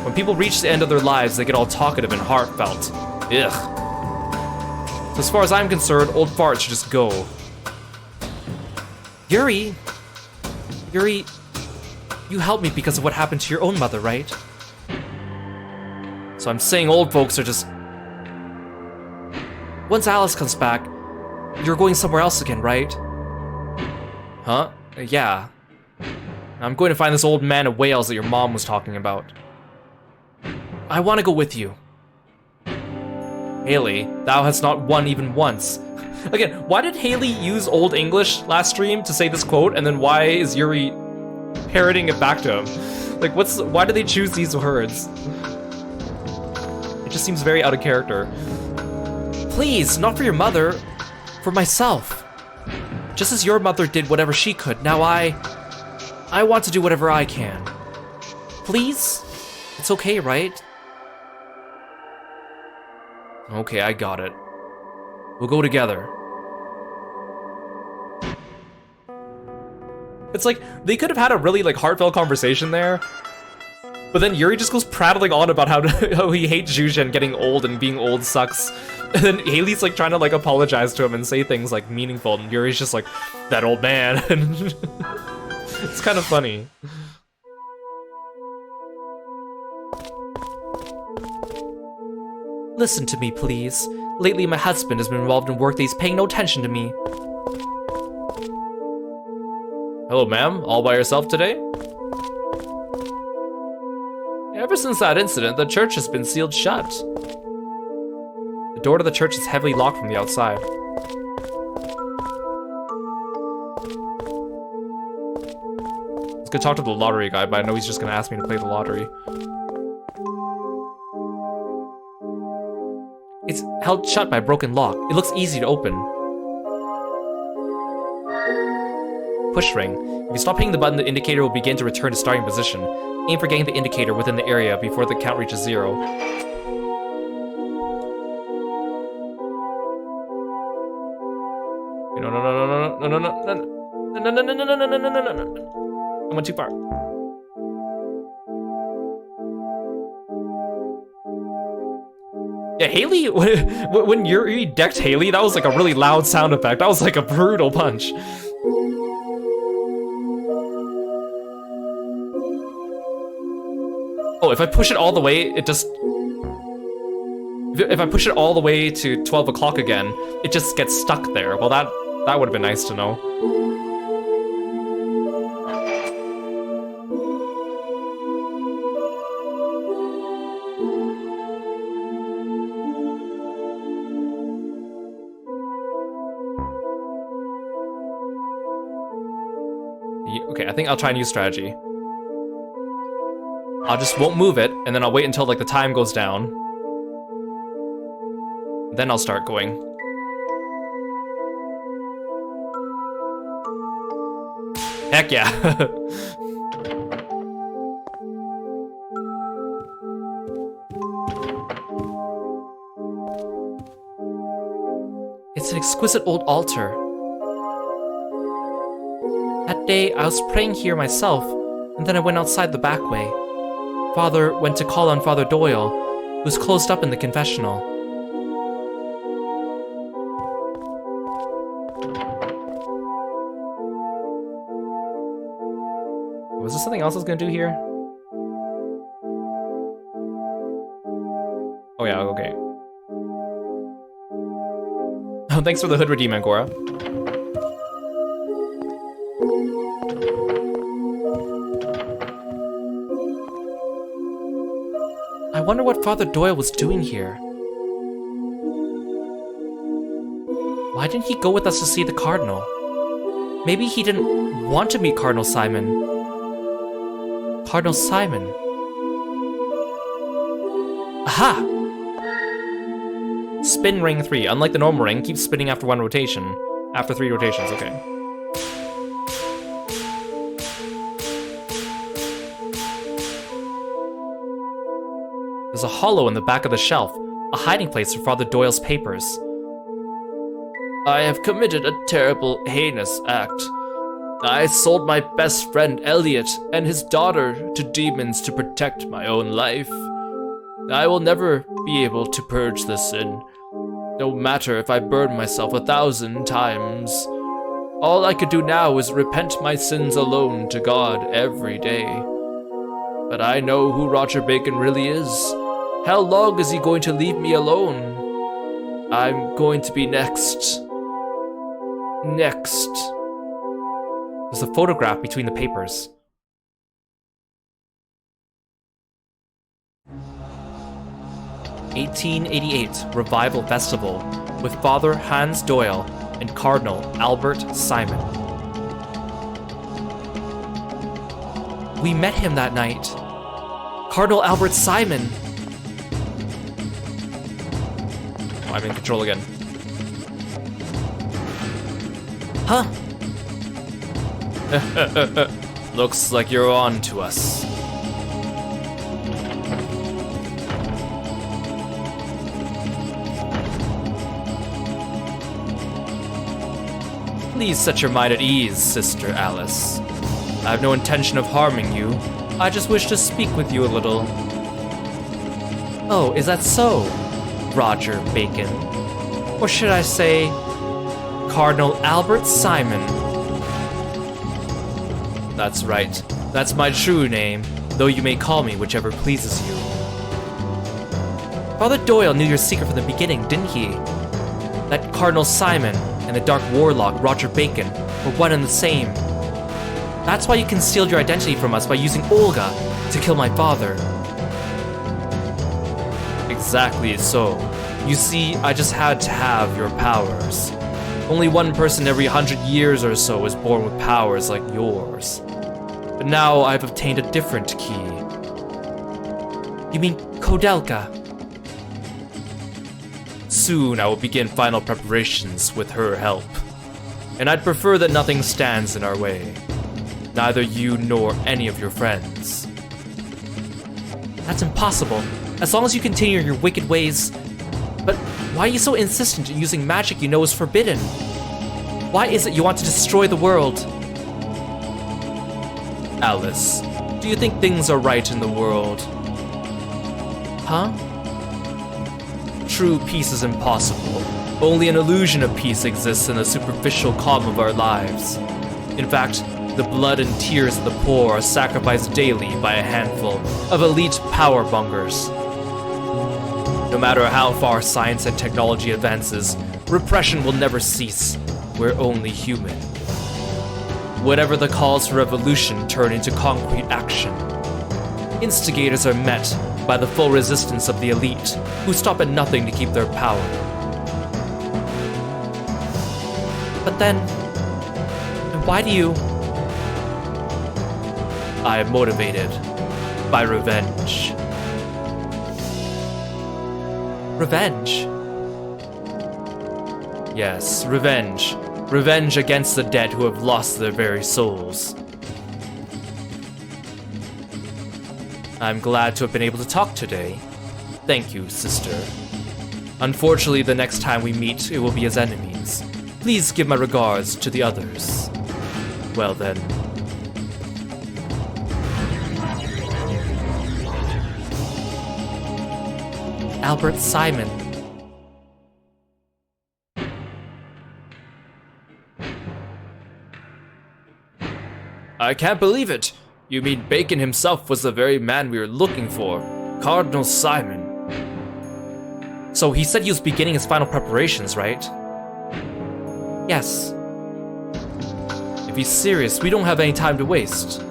When people reach the end of their lives, they get all talkative and heartfelt. Ugh. So as far as I'm concerned, old farts should just go. Yuri, you helped me because of what happened to your own mother, right? So I'm saying old folks are just... Once Alice comes back, you're going somewhere else again, right? Huh? Yeah. I'm going to find this old man of Wales that your mom was talking about. I want to go with you. Haley, thou hast not won even once. Again, why did Haley use Old English last stream to say this quote, and then why is Yuri parroting it back to him? Like, why do they choose these words? It just seems very out of character. Please, not for your mother, for myself. Just as your mother did whatever she could, now I want to do whatever I can. Please? It's okay, right? Okay, I got it. We'll go together. It's like, they could have had a really like heartfelt conversation there, but then Yuri just goes prattling on about how he hates Zhuzhen getting old and being old sucks. And then Haley's like trying to like apologize to him and say things like meaningful, and Yuri's just like, that old man. It's kind of funny. Listen to me, please. Lately, my husband has been involved in work that he's paying no attention to me. Hello, ma'am. All by yourself today? Ever since that incident, the church has been sealed shut. The door to the church is heavily locked from the outside. I was gonna talk to the lottery guy, but I know he's just gonna ask me to play the lottery. It's held shut by a broken lock. It looks easy to open. Push ring. If you stop hitting the button, the indicator will begin to return to starting position. Aim for getting the indicator within the area before the count reaches 0. No. I went too far. Yeah, Haley, when Yuri decked Haley, that was like a really loud sound effect. That was like a brutal punch. Oh, if I push it all the way, it just... If I push it all the way to 12 o'clock again, it just gets stuck there. Well, that would have been nice to know. Okay, I think I'll try a new strategy. I just won't move it, and then I'll wait until like the time goes down. Then I'll start going. Heck yeah. It's an exquisite old altar. That day, I was praying here myself, and then I went outside the back way. Father went to call on Father Doyle, who was closed up in the confessional. something else I was gonna do here? Oh yeah, okay. Oh, thanks for the hood redeem, Angora. I wonder what Father Doyle was doing here. Why didn't he go with us to see the Cardinal? Maybe he didn't want to meet Cardinal Simon. Cardinal Simon. Aha! Spin ring 3. Unlike the normal ring, keeps spinning after 1 rotation. After 3 rotations, okay. There's a hollow in the back of the shelf, a hiding place for Father Doyle's papers. I have committed a terrible, heinous act. I sold my best friend Elliot and his daughter to demons to protect my own life. I will never be able to purge this sin, no matter if I burn myself 1,000 times. All I could do now is repent my sins alone to God every day. But I know who Roger Bacon really is. How long is he going to leave me alone? I'm going to be next. Next. There's a photograph between the papers. "1888 Revival Festival with Father Hans Doyle and Cardinal Albert Simon." We met him that night. Cardinal Albert Simon. Oh, I'm in control again. Huh? Looks like you're on to us. Please set your mind at ease, Sister Alice. I have no intention of harming you. I just wish to speak with you a little. Oh, is that so, Roger Bacon? Or should I say, Cardinal Albert Simon? That's right. That's my true name, though you may call me whichever pleases you. Father Doyle knew your secret from the beginning, didn't he? That Cardinal Simon and the Dark Warlock Roger Bacon were one and the same. That's why you concealed your identity from us by using Olga to kill my father. Exactly so. You see, I just had to have your powers. Only one person every 100 years or so is born with powers like yours. But now I've obtained a different key. You mean Koudelka? Soon I will begin final preparations with her help. And I'd prefer that nothing stands in our way. Neither you nor any of your friends. That's impossible. As long as you continue your wicked ways. But why are you so insistent in using magic you know is forbidden? Why is it you want to destroy the world? Alice, do you think things are right in the world? Huh? True peace is impossible. Only an illusion of peace exists in the superficial calm of our lives. In fact, the blood and tears of the poor are sacrificed daily by a handful of elite power mongers. No matter how far science and technology advances, repression will never cease. We're only human. Whatever the calls for revolution turn into concrete action. Instigators are met by the full resistance of the elite, who stop at nothing to keep their power. But then, why do you... I am motivated by revenge. Revenge? Yes, revenge. Revenge against the dead who have lost their very souls. I'm glad to have been able to talk today. Thank you, sister. Unfortunately, the next time we meet, it will be as enemies. Please give my regards to the others. Well then. Albert Simon. I can't believe it. You mean Bacon himself was the very man we were looking for, Cardinal Simon. So he said he was beginning his final preparations, right? Yes. If he's serious, we don't have any time to waste.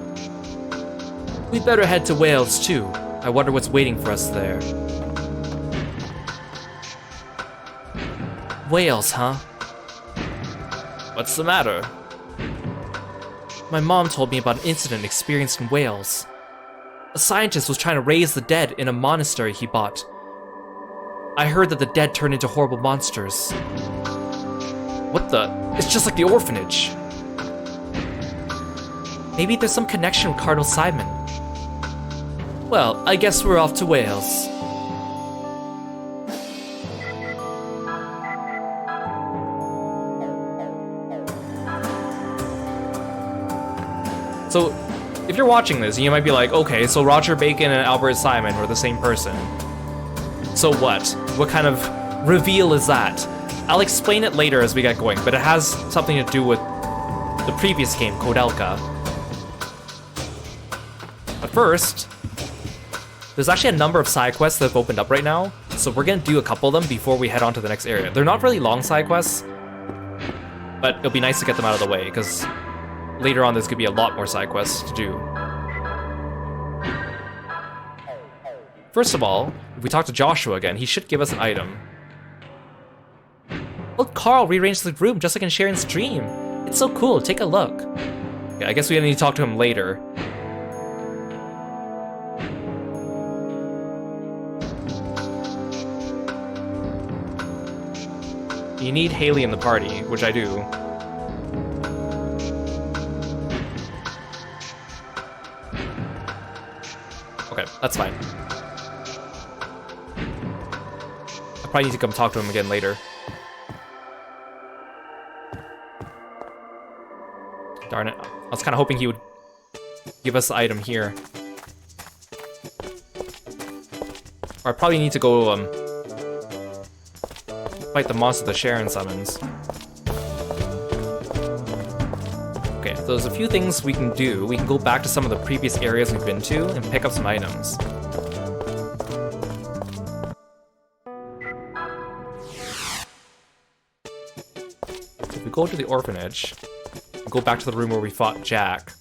We'd better head to Wales too. I wonder what's waiting for us there. Wales, huh? What's the matter? My mom told me about an incident experienced in Wales. A scientist was trying to raise the dead in a monastery he bought. I heard that the dead turned into horrible monsters. What the? It's just like the orphanage. Maybe there's some connection with Cardinal Simon. Well, I guess we're off to Wales. So, if you're watching this, you might be like, okay, so Roger Bacon and Albert Simon were the same person. So what? What kind of reveal is that? I'll explain it later as we get going, but it has something to do with the previous game, Koudelka. But first, there's actually a number of side quests that have opened up right now, so we're gonna do a couple of them before we head on to the next area. They're not really long side quests, but it'll be nice to get them out of the way, because later on there's gonna be a lot more side quests to do. First of all, if we talk to Joshua again, he should give us an item. Look, Carl rearranged the room just like in Sharon's dream. It's so cool, take a look. Okay, I guess we need to talk to him later. You need Haley in the party, which I do. Okay, that's fine. I probably need to come talk to him again later. Darn it. I was kind of hoping he would give us the item here. Or I probably need to go, fight the monster that Sharon summons. Okay, so there's a few things we can do. We can go back to some of the previous areas we've been to and pick up some items. If we go to the orphanage, we'll go back to the room where we fought Jack.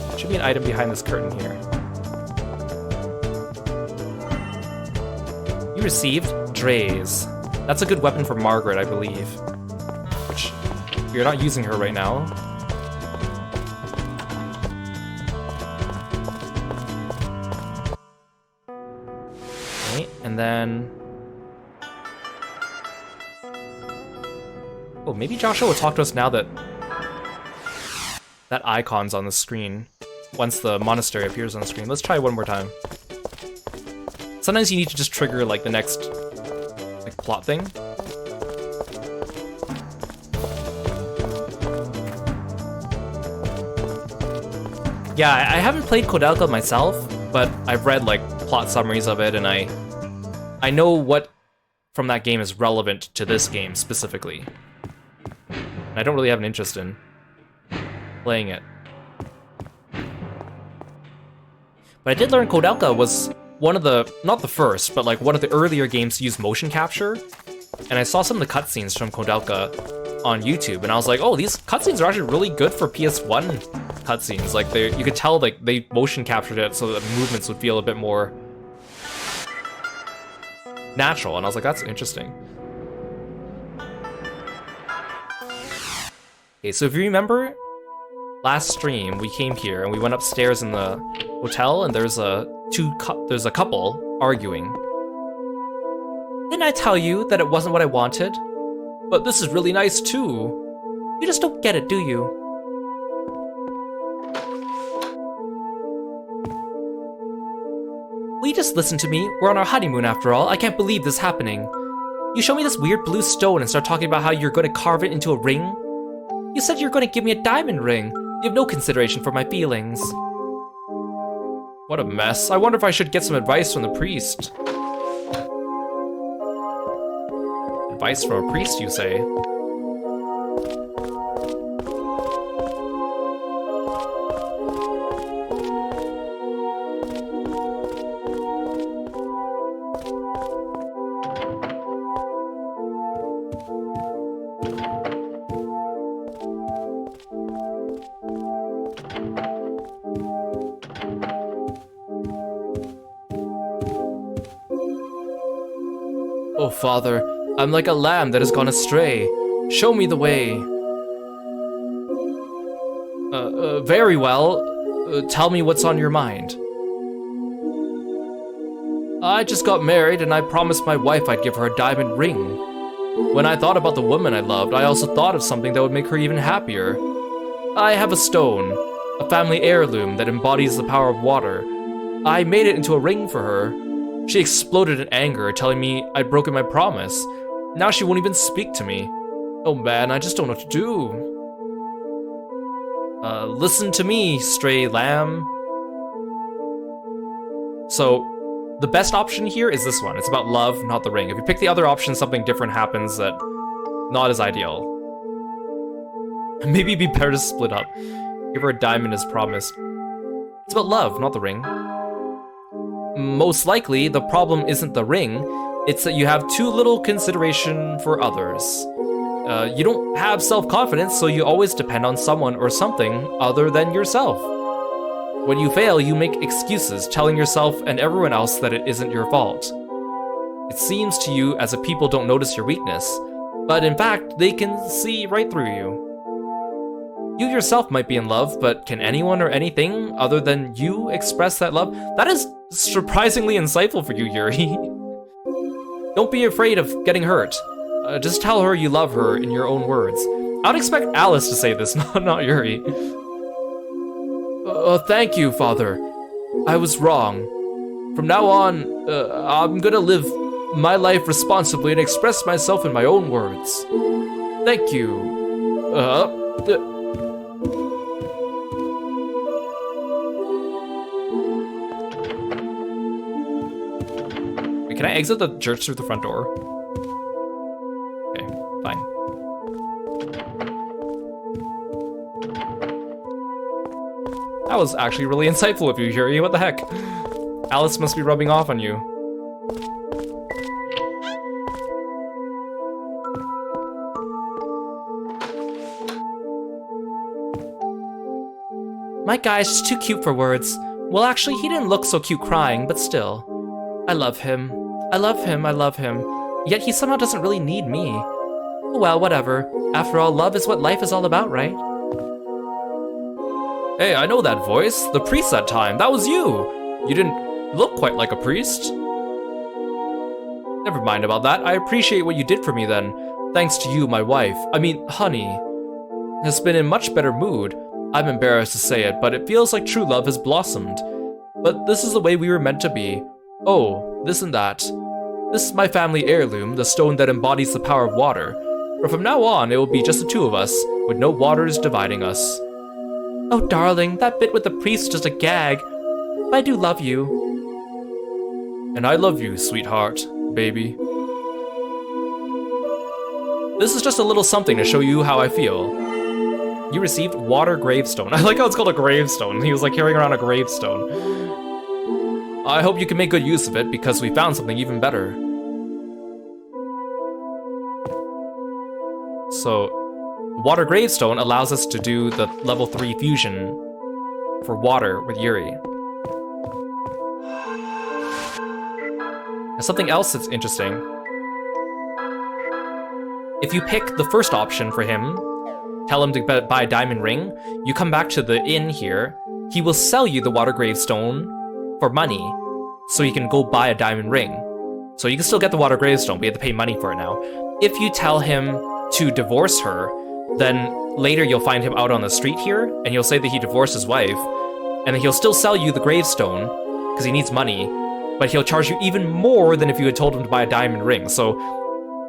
There should be an item behind this curtain here. You received Drays. That's a good weapon for Margaret, I believe. Which, you're not using her right now. Okay, and then... Oh, maybe Joshua will talk to us now that that icon's on the screen. Once the monastery appears on the screen. Let's try it one more time. Sometimes you need to just trigger, like, the next, like, plot thing. Yeah, I haven't played Koudelka myself, but I've read, like, plot summaries of it, and I know what from that game is relevant to this game, specifically. And I don't really have an interest in playing it. But I did learn Koudelka was one of the, not the first, but like one of the earlier games to use motion capture. And I saw some of the cutscenes from Koudelka on YouTube, and I was like, oh, these cutscenes are actually really good for PS1 cutscenes. Like, you could tell like they motion captured it so that movements would feel a bit more natural, and I was like, that's interesting. Okay, so if you remember, last stream we came here and we went upstairs in the hotel, and there's a couple arguing. Didn't I tell you that it wasn't what I wanted? But this is really nice too. You just don't get it, do you? Will you just listen to me? We're on our honeymoon after all. I can't believe this is happening. You show me this weird blue stone and start talking about how you're going to carve it into a ring? You said you're going to give me a diamond ring. You have no consideration for my feelings. What a mess. I wonder if I should get some advice from the priest. Advice from a priest, you say? Oh, Father, I'm like a lamb that has gone astray. Show me the way. Very well. Tell me what's on your mind. I just got married and I promised my wife I'd give her a diamond ring. When I thought about the woman I loved, I also thought of something that would make her even happier. I have a stone, a family heirloom that embodies the power of water. I made it into a ring for her. She exploded in anger, telling me I'd broken my promise. Now she won't even speak to me. Oh man, I just don't know what to do. Listen to me, stray lamb. So, the best option here is this one. It's about love, not the ring. If you pick the other option, something different happens that not as ideal. Maybe it'd be better to split up. Give her a diamond as promised. It's about love, not the ring. Most likely, the problem isn't the ring, it's that you have too little consideration for others. You don't have self-confidence, so you always depend on someone or something other than yourself. When you fail, you make excuses, telling yourself and everyone else that it isn't your fault. It seems to you as if people don't notice your weakness, but in fact, they can see right through you. You yourself might be in love, but can anyone or anything other than you express that love? That is surprisingly insightful for you, Yuri. Don't be afraid of getting hurt. Just tell her you love her in your own words. I'd expect Alice to say this, not Yuri. Thank you, Father. I was wrong. From now on, I'm gonna live my life responsibly and express myself in my own words. Thank you. Wait, can I exit the church through the front door? Okay, fine. That was actually really insightful of you, Yuri. What the heck? Alice must be rubbing off on you. My guy's just too cute for words. Well, actually, he didn't look so cute crying, but still. I love him. I love him, I love him. Yet he somehow doesn't really need me. Well, whatever. After all, love is what life is all about, right? Hey, I know that voice. The priest that time. That was you. You didn't look quite like a priest. Never mind about that. I appreciate what you did for me then. Thanks to you, my wife. I mean, honey. Has been in much better mood. I'm embarrassed to say it, but it feels like true love has blossomed. But this is the way we were meant to be. Oh, this and that. This is my family heirloom, the stone that embodies the power of water. But from now on, it will be just the two of us, with no waters dividing us. Oh, darling, that bit with the priest is just a gag. But I do love you. And I love you, sweetheart, baby. This is just a little something to show you how I feel. You received water gravestone. I like how it's called a gravestone. He was like carrying around a gravestone. I hope you can make good use of it because we found something even better. So, water gravestone allows us to do the level 3 fusion for water with Yuri. Now, something else that's interesting. If you pick the first option for him, tell him to buy a diamond ring, you come back to the inn here, he will sell you the water gravestone for money, so you can go buy a diamond ring. So you can still get the water gravestone, but you have to pay money for it now. If you tell him to divorce her, then later you'll find him out on the street here, and he'll say that he divorced his wife, and then he'll still sell you the gravestone, because he needs money, but he'll charge you even more than if you had told him to buy a diamond ring. So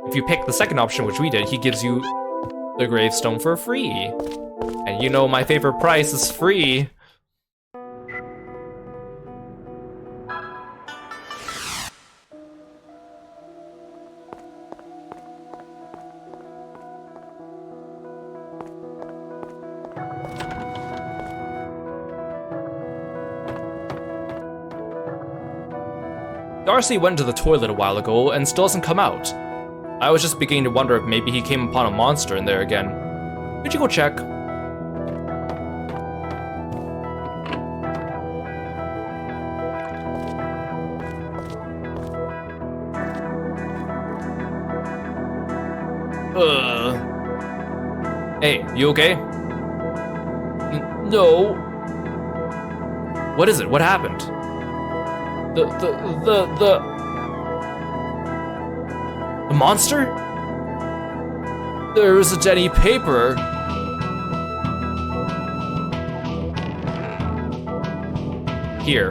if you pick the second option, which we did, he gives you the gravestone for free. And you know my favorite price is free. Darcy went to the toilet a while ago and still hasn't come out. I was just beginning to wonder if maybe he came upon a monster in there again. Could you go check? Hey, you okay? No. What is it? What happened? The monster? There isn't any paper. Here.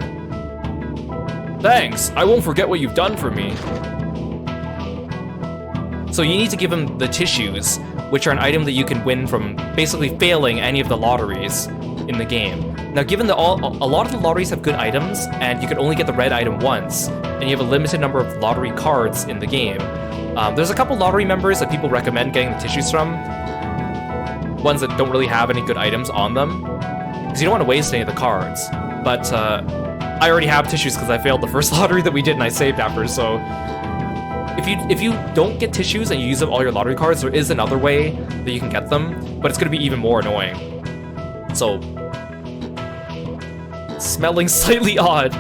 Thanks. I won't forget what you've done for me. So you need to give him the tissues, which are an item that you can win from basically failing any of the lotteries in the game. Now, given that a lot of the lotteries have good items, and you can only get the red item once, and you have a limited number of lottery cards in the game, there's a couple lottery members that people recommend getting the tissues from, ones that don't really have any good items on them, because you don't want to waste any of the cards. But I already have tissues because I failed the first lottery that we did and I saved after, so if you don't get tissues and you use up all your lottery cards, there is another way that you can get them, but it's going to be even more annoying. So, smelling slightly odd.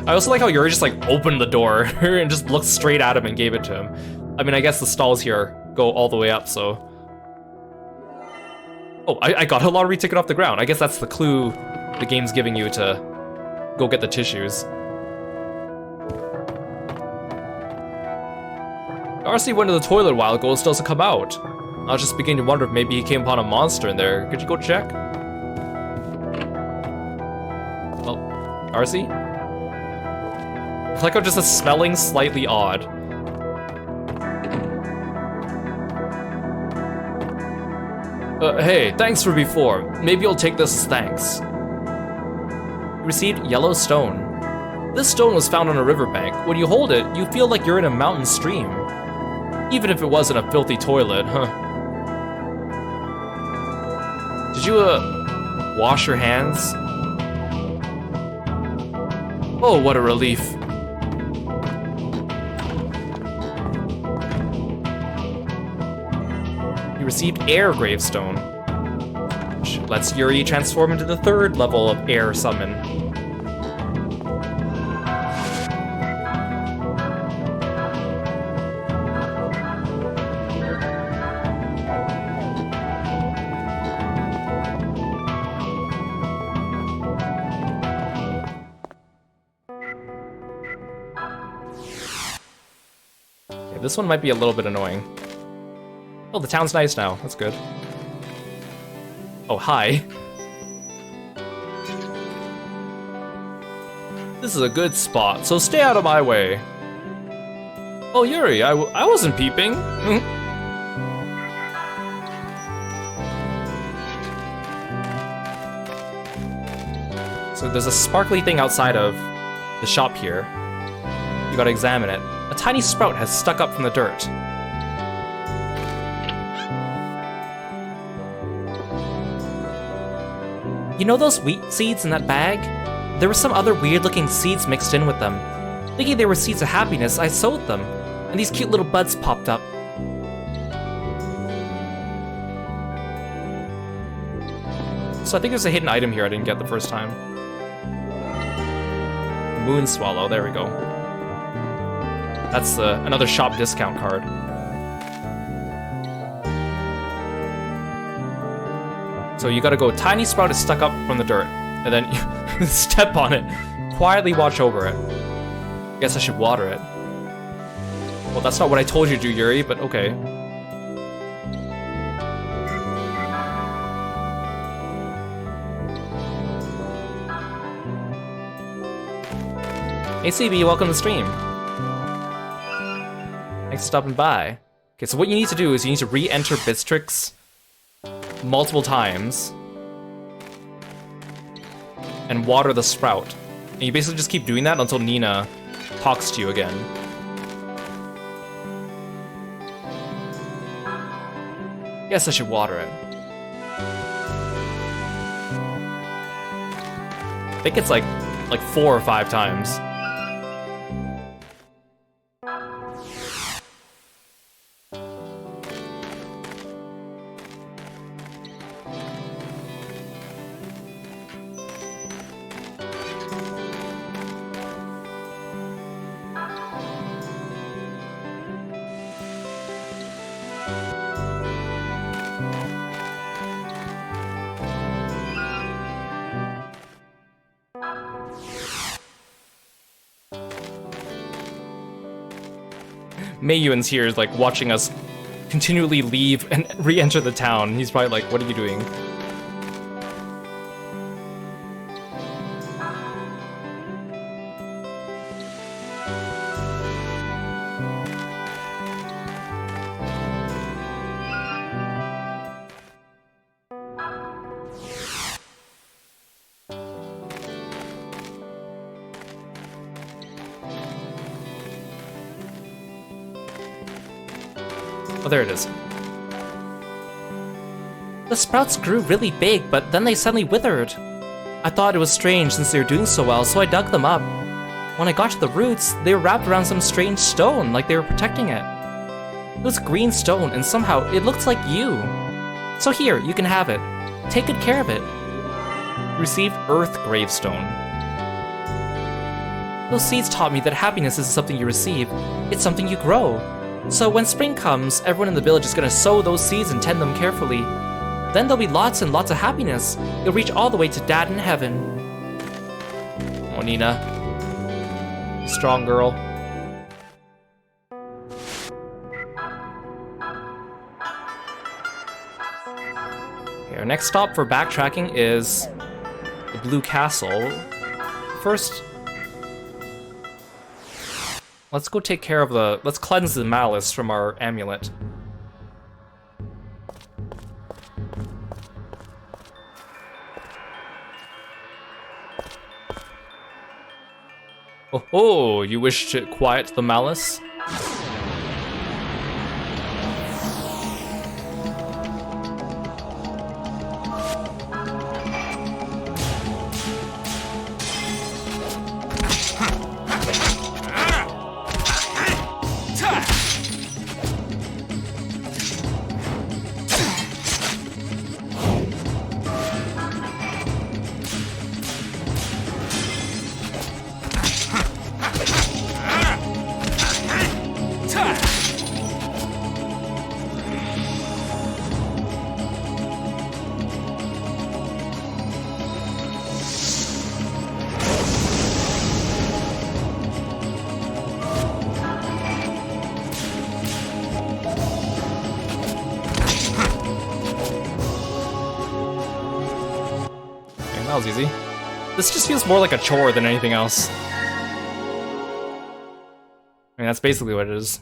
I also like how Yuri just like opened the door and just looked straight at him and gave it to him. I mean, I guess the stalls here go all the way up, so... Oh, I got a lottery ticket off the ground. I guess that's the clue the game's giving you to go get the tissues. RC went to the toilet a while ago and still hasn't come out. I was just beginning to wonder if maybe he came upon a monster in there. Could you go check? Well, RC? I like how just the smelling slightly odd. Hey, thanks for before. Maybe you'll take this as thanks. You received yellow stone. This stone was found on a riverbank. When you hold it, you feel like you're in a mountain stream. Even if it wasn't a filthy toilet, huh? Did you, wash your hands? Oh, what a relief. You received air gravestone, which lets Yuri transform into the 3rd level of air summon. This one might be a little bit annoying. Oh, the town's nice now. That's good. Oh, hi. This is a good spot, so stay out of my way. Oh, Yuri, I wasn't peeping. So there's a sparkly thing outside of the shop here. You gotta examine it. A tiny sprout has stuck up from the dirt. You know those wheat seeds in that bag? There were some other weird-looking seeds mixed in with them. Thinking they were seeds of happiness, I sowed them, and these cute little buds popped up. So I think there's a hidden item here I didn't get the first time. Moon Swallow, there we go. That's another shop discount card. So you gotta go, tiny sprout is stuck up from the dirt, and then you step on it, quietly watch over it. Guess I should water it. Well, that's not what I told you to do, Yuri, but okay. Hey CB, welcome to the stream. Thanks for stopping by. Okay, so what you need to do is you need to re-enter Bistrix multiple times and water the sprout. And you basically just keep doing that until Nina talks to you again. Guess I should water it. I think it's like 4 or 5 times. Meiyuan's here, like, watching us continually leave and re-enter the town. He's probably like, what are you doing? Oh, there it is. The sprouts grew really big, but then they suddenly withered. I thought it was strange since they were doing so well, so I dug them up. When I got to the roots, they were wrapped around some strange stone, like they were protecting it. It was green stone, and somehow it looked like you. So here, you can have it. Take good care of it. Receive Earth Gravestone. Those seeds taught me that happiness isn't something you receive, it's something you grow. So when spring comes, everyone in the village is gonna sow those seeds and tend them carefully. Then there'll be lots and lots of happiness. You'll reach all the way to Dad in heaven. Oh, Nina. Strong girl. Okay, our next stop for backtracking is the Blue Castle. First, let's go take care of let's cleanse the malice from our amulet. Oh, you wish to quiet the malice? That was easy. This just feels more like a chore than anything else. I mean, that's basically what it is.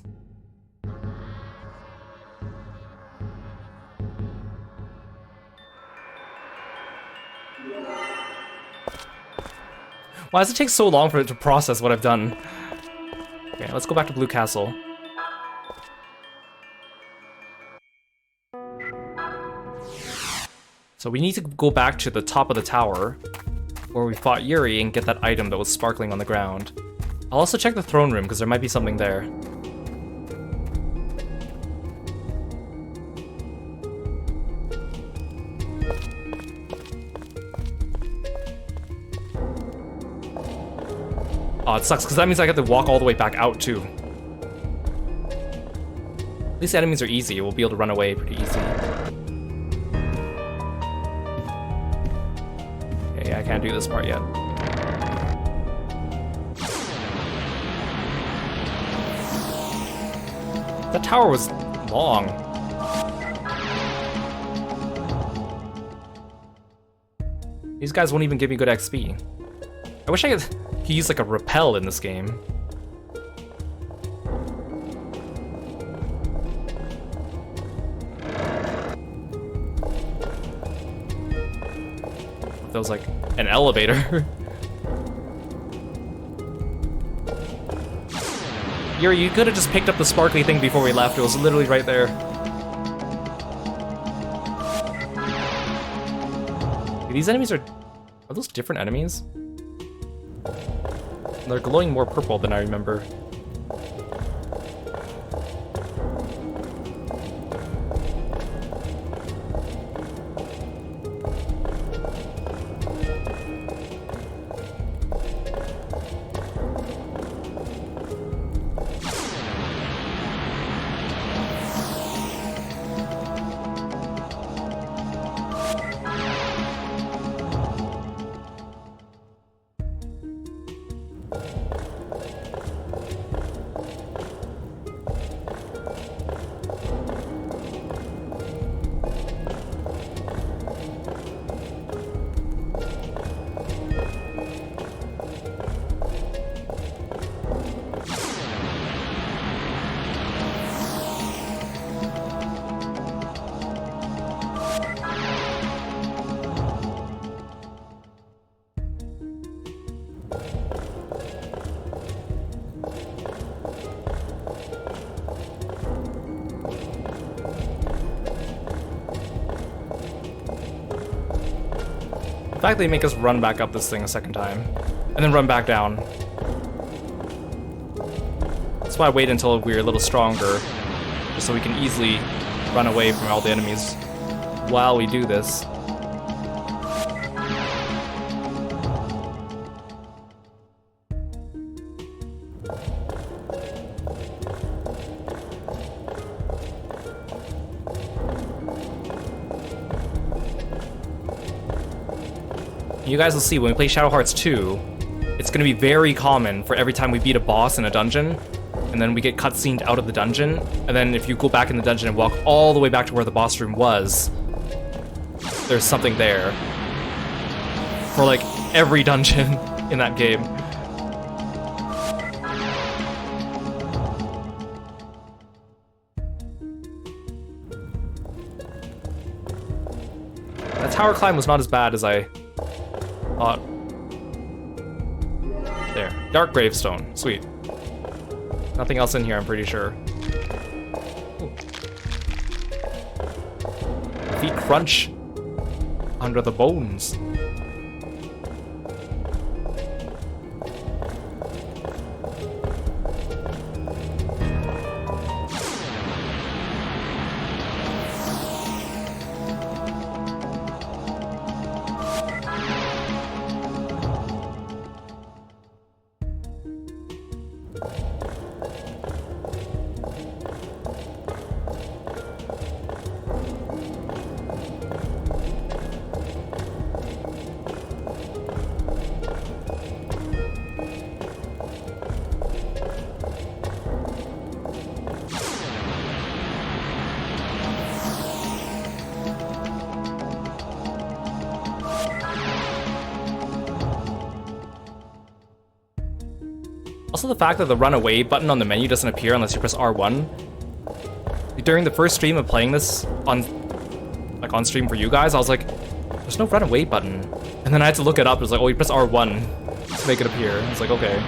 Why does it take so long for it to process what I've done? Okay, let's go back to Blue Castle. So we need to go back to the top of the tower, where we fought Yuri, and get that item that was sparkling on the ground. I'll also check the throne room, because there might be something there. Oh, it sucks, because that means I have to walk all the way back out, too. At least enemies are easy, we'll be able to run away pretty easy. I can't do this part yet. That tower was long. These guys won't even give me good XP. I wish I could use like a rappel in this game. That was like an elevator. Yuri, you could have just picked up the sparkly thing before we left. It was literally right there. These enemies are those different enemies? They're glowing more purple than I remember. fact they make us run back up this thing a second time, and then run back down. That's why I wait until we're a little stronger, just so we can easily run away from all the enemies while we do this. You guys will see when we play Shadow Hearts 2, it's going to be very common for every time we beat a boss in a dungeon, and then we get cutscened out of the dungeon, and then if you go back in the dungeon and walk all the way back to where the boss room was, there's something there. For like every dungeon in that game. That tower climb was not as bad as I thought. There. Dark Gravestone. Sweet. Nothing else in here, I'm pretty sure. Ooh. Feet crunch under the bones. Also, the fact that the run away button on the menu doesn't appear unless you press R1. During the first stream of playing this on stream for you guys, I was like, there's no run away button. And then I had to look it up. It was like, oh, you press R1 to make it appear. I was like, okay.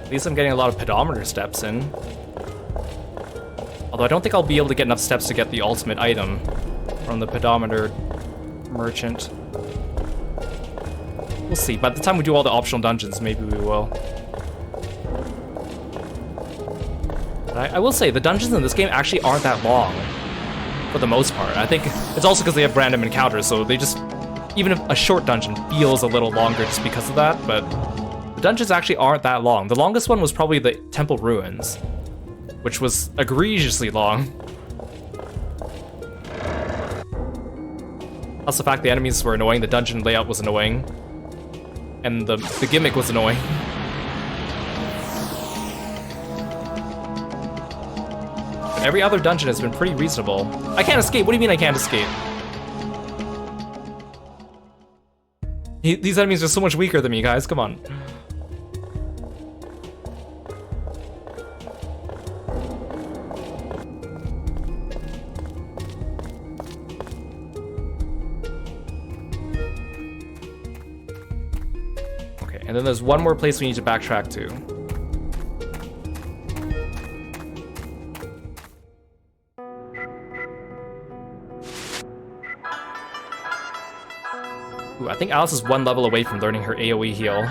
At least I'm getting a lot of pedometer steps in. Although I don't think I'll be able to get enough steps to get the ultimate item from the pedometer merchant. We'll see. By the time we do all the optional dungeons, maybe we will. But I will say, the dungeons in this game actually aren't that long, for the most part. I think it's also because they have random encounters, so they just... Even if a short dungeon feels a little longer just because of that, but... The dungeons actually aren't that long. The longest one was probably the Temple Ruins, which was egregiously long. Plus the fact the enemies were annoying, the dungeon layout was annoying, and the gimmick was annoying. But every other dungeon has been pretty reasonable. I can't escape. What do you mean I can't escape? These enemies are so much weaker than me, guys. Come on. And then there's one more place we need to backtrack to. Ooh, I think Alice is one level away from learning her AoE heal.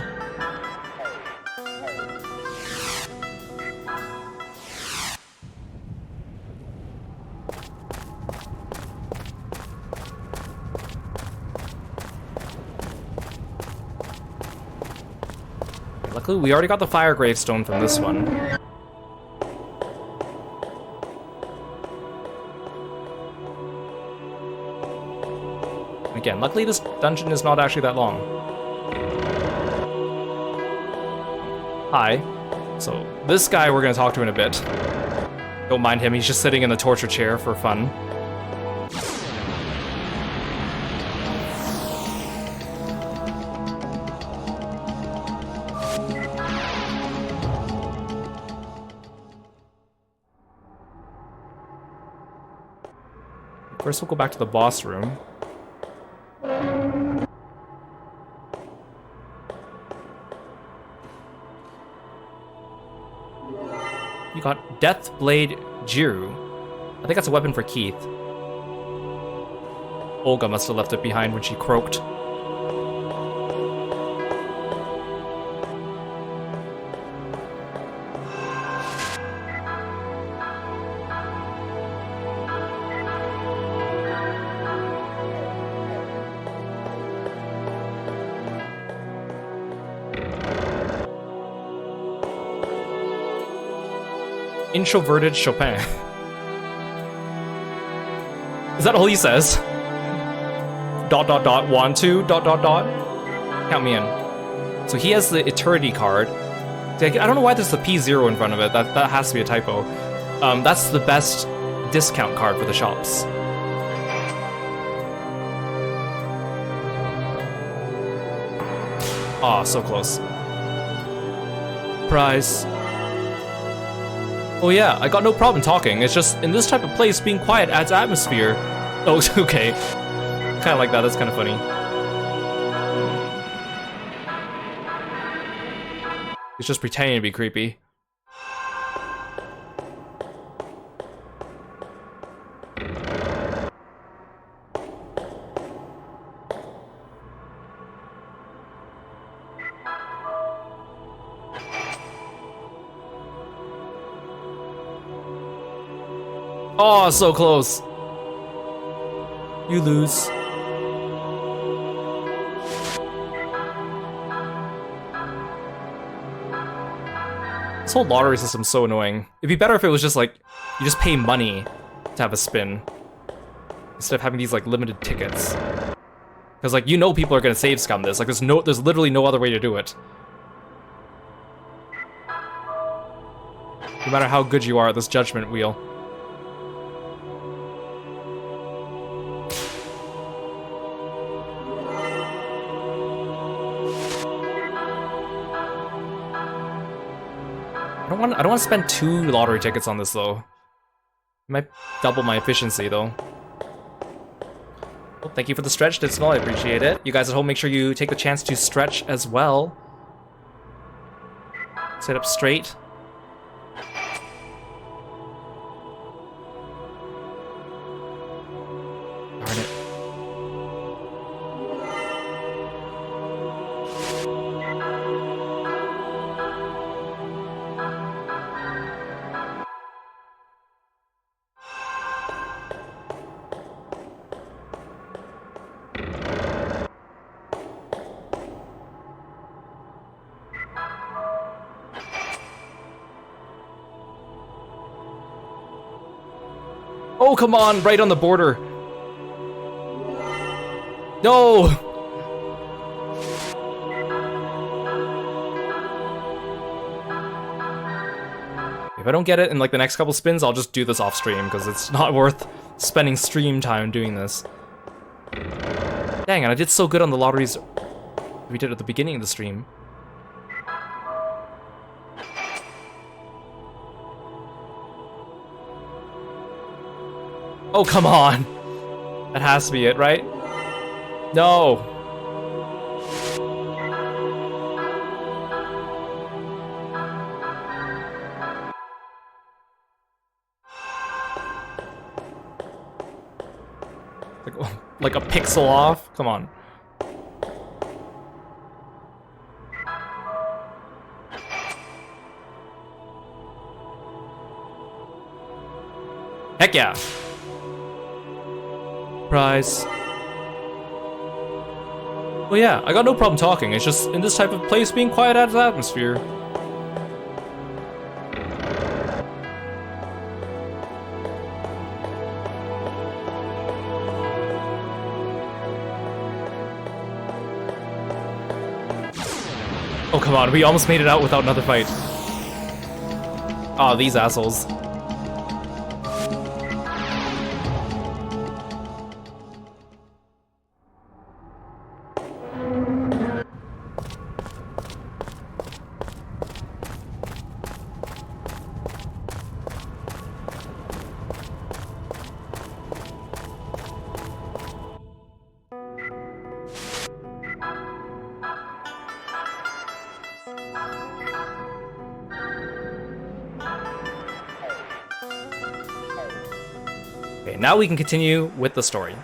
Luckily, we already got the fire gravestone from this one. Again, luckily this dungeon is not actually that long. Hi. So, this guy we're gonna talk to in a bit. Don't mind him, he's just sitting in the torture chair for fun. First we'll go back to the boss room. You got Deathblade Jiru. I think that's a weapon for Keith. Olga must have left it behind when she croaked. Introverted Chopin. Is that all he says? ... want to ... Count me in. So he has the Eternity card. I don't know why there's the P0 in front of it. That has to be a typo. That's the best discount card for the shops. Aw, so close. Prize. Oh yeah, I got no problem talking. It's just, in this type of place, being quiet adds atmosphere. Oh, okay. Kinda like that, that's kinda funny. He's just pretending to be creepy. Oh, so close. You lose. This whole lottery system's so annoying. It'd be better if it was just like, you just pay money to have a spin, instead of having these like limited tickets. Because like, you know people are gonna save scum this. Like there's literally no other way to do it. No matter how good you are at this judgment wheel. I don't want to spend 2 lottery tickets on this though. It might double my efficiency though. Well, thank you for the stretch, Dismal. I appreciate it. You guys at home, make sure you take the chance to stretch as well. Sit up straight. Darn it. Oh, come on, right on the border. No! If I don't get it in like the next couple spins, I'll just do this off stream because it's not worth spending stream time doing this. Dang it, I did so good on the lotteries we did at the beginning of the stream. Oh, come on. That has to be it, right? No. Like a pixel off? Come on. Heck yeah. Prize. Well, yeah, I got no problem talking. It's just in this type of place, being quiet adds atmosphere. Oh, come on. We almost made it out without another fight. Oh, these assholes. Okay, now we can continue with the story.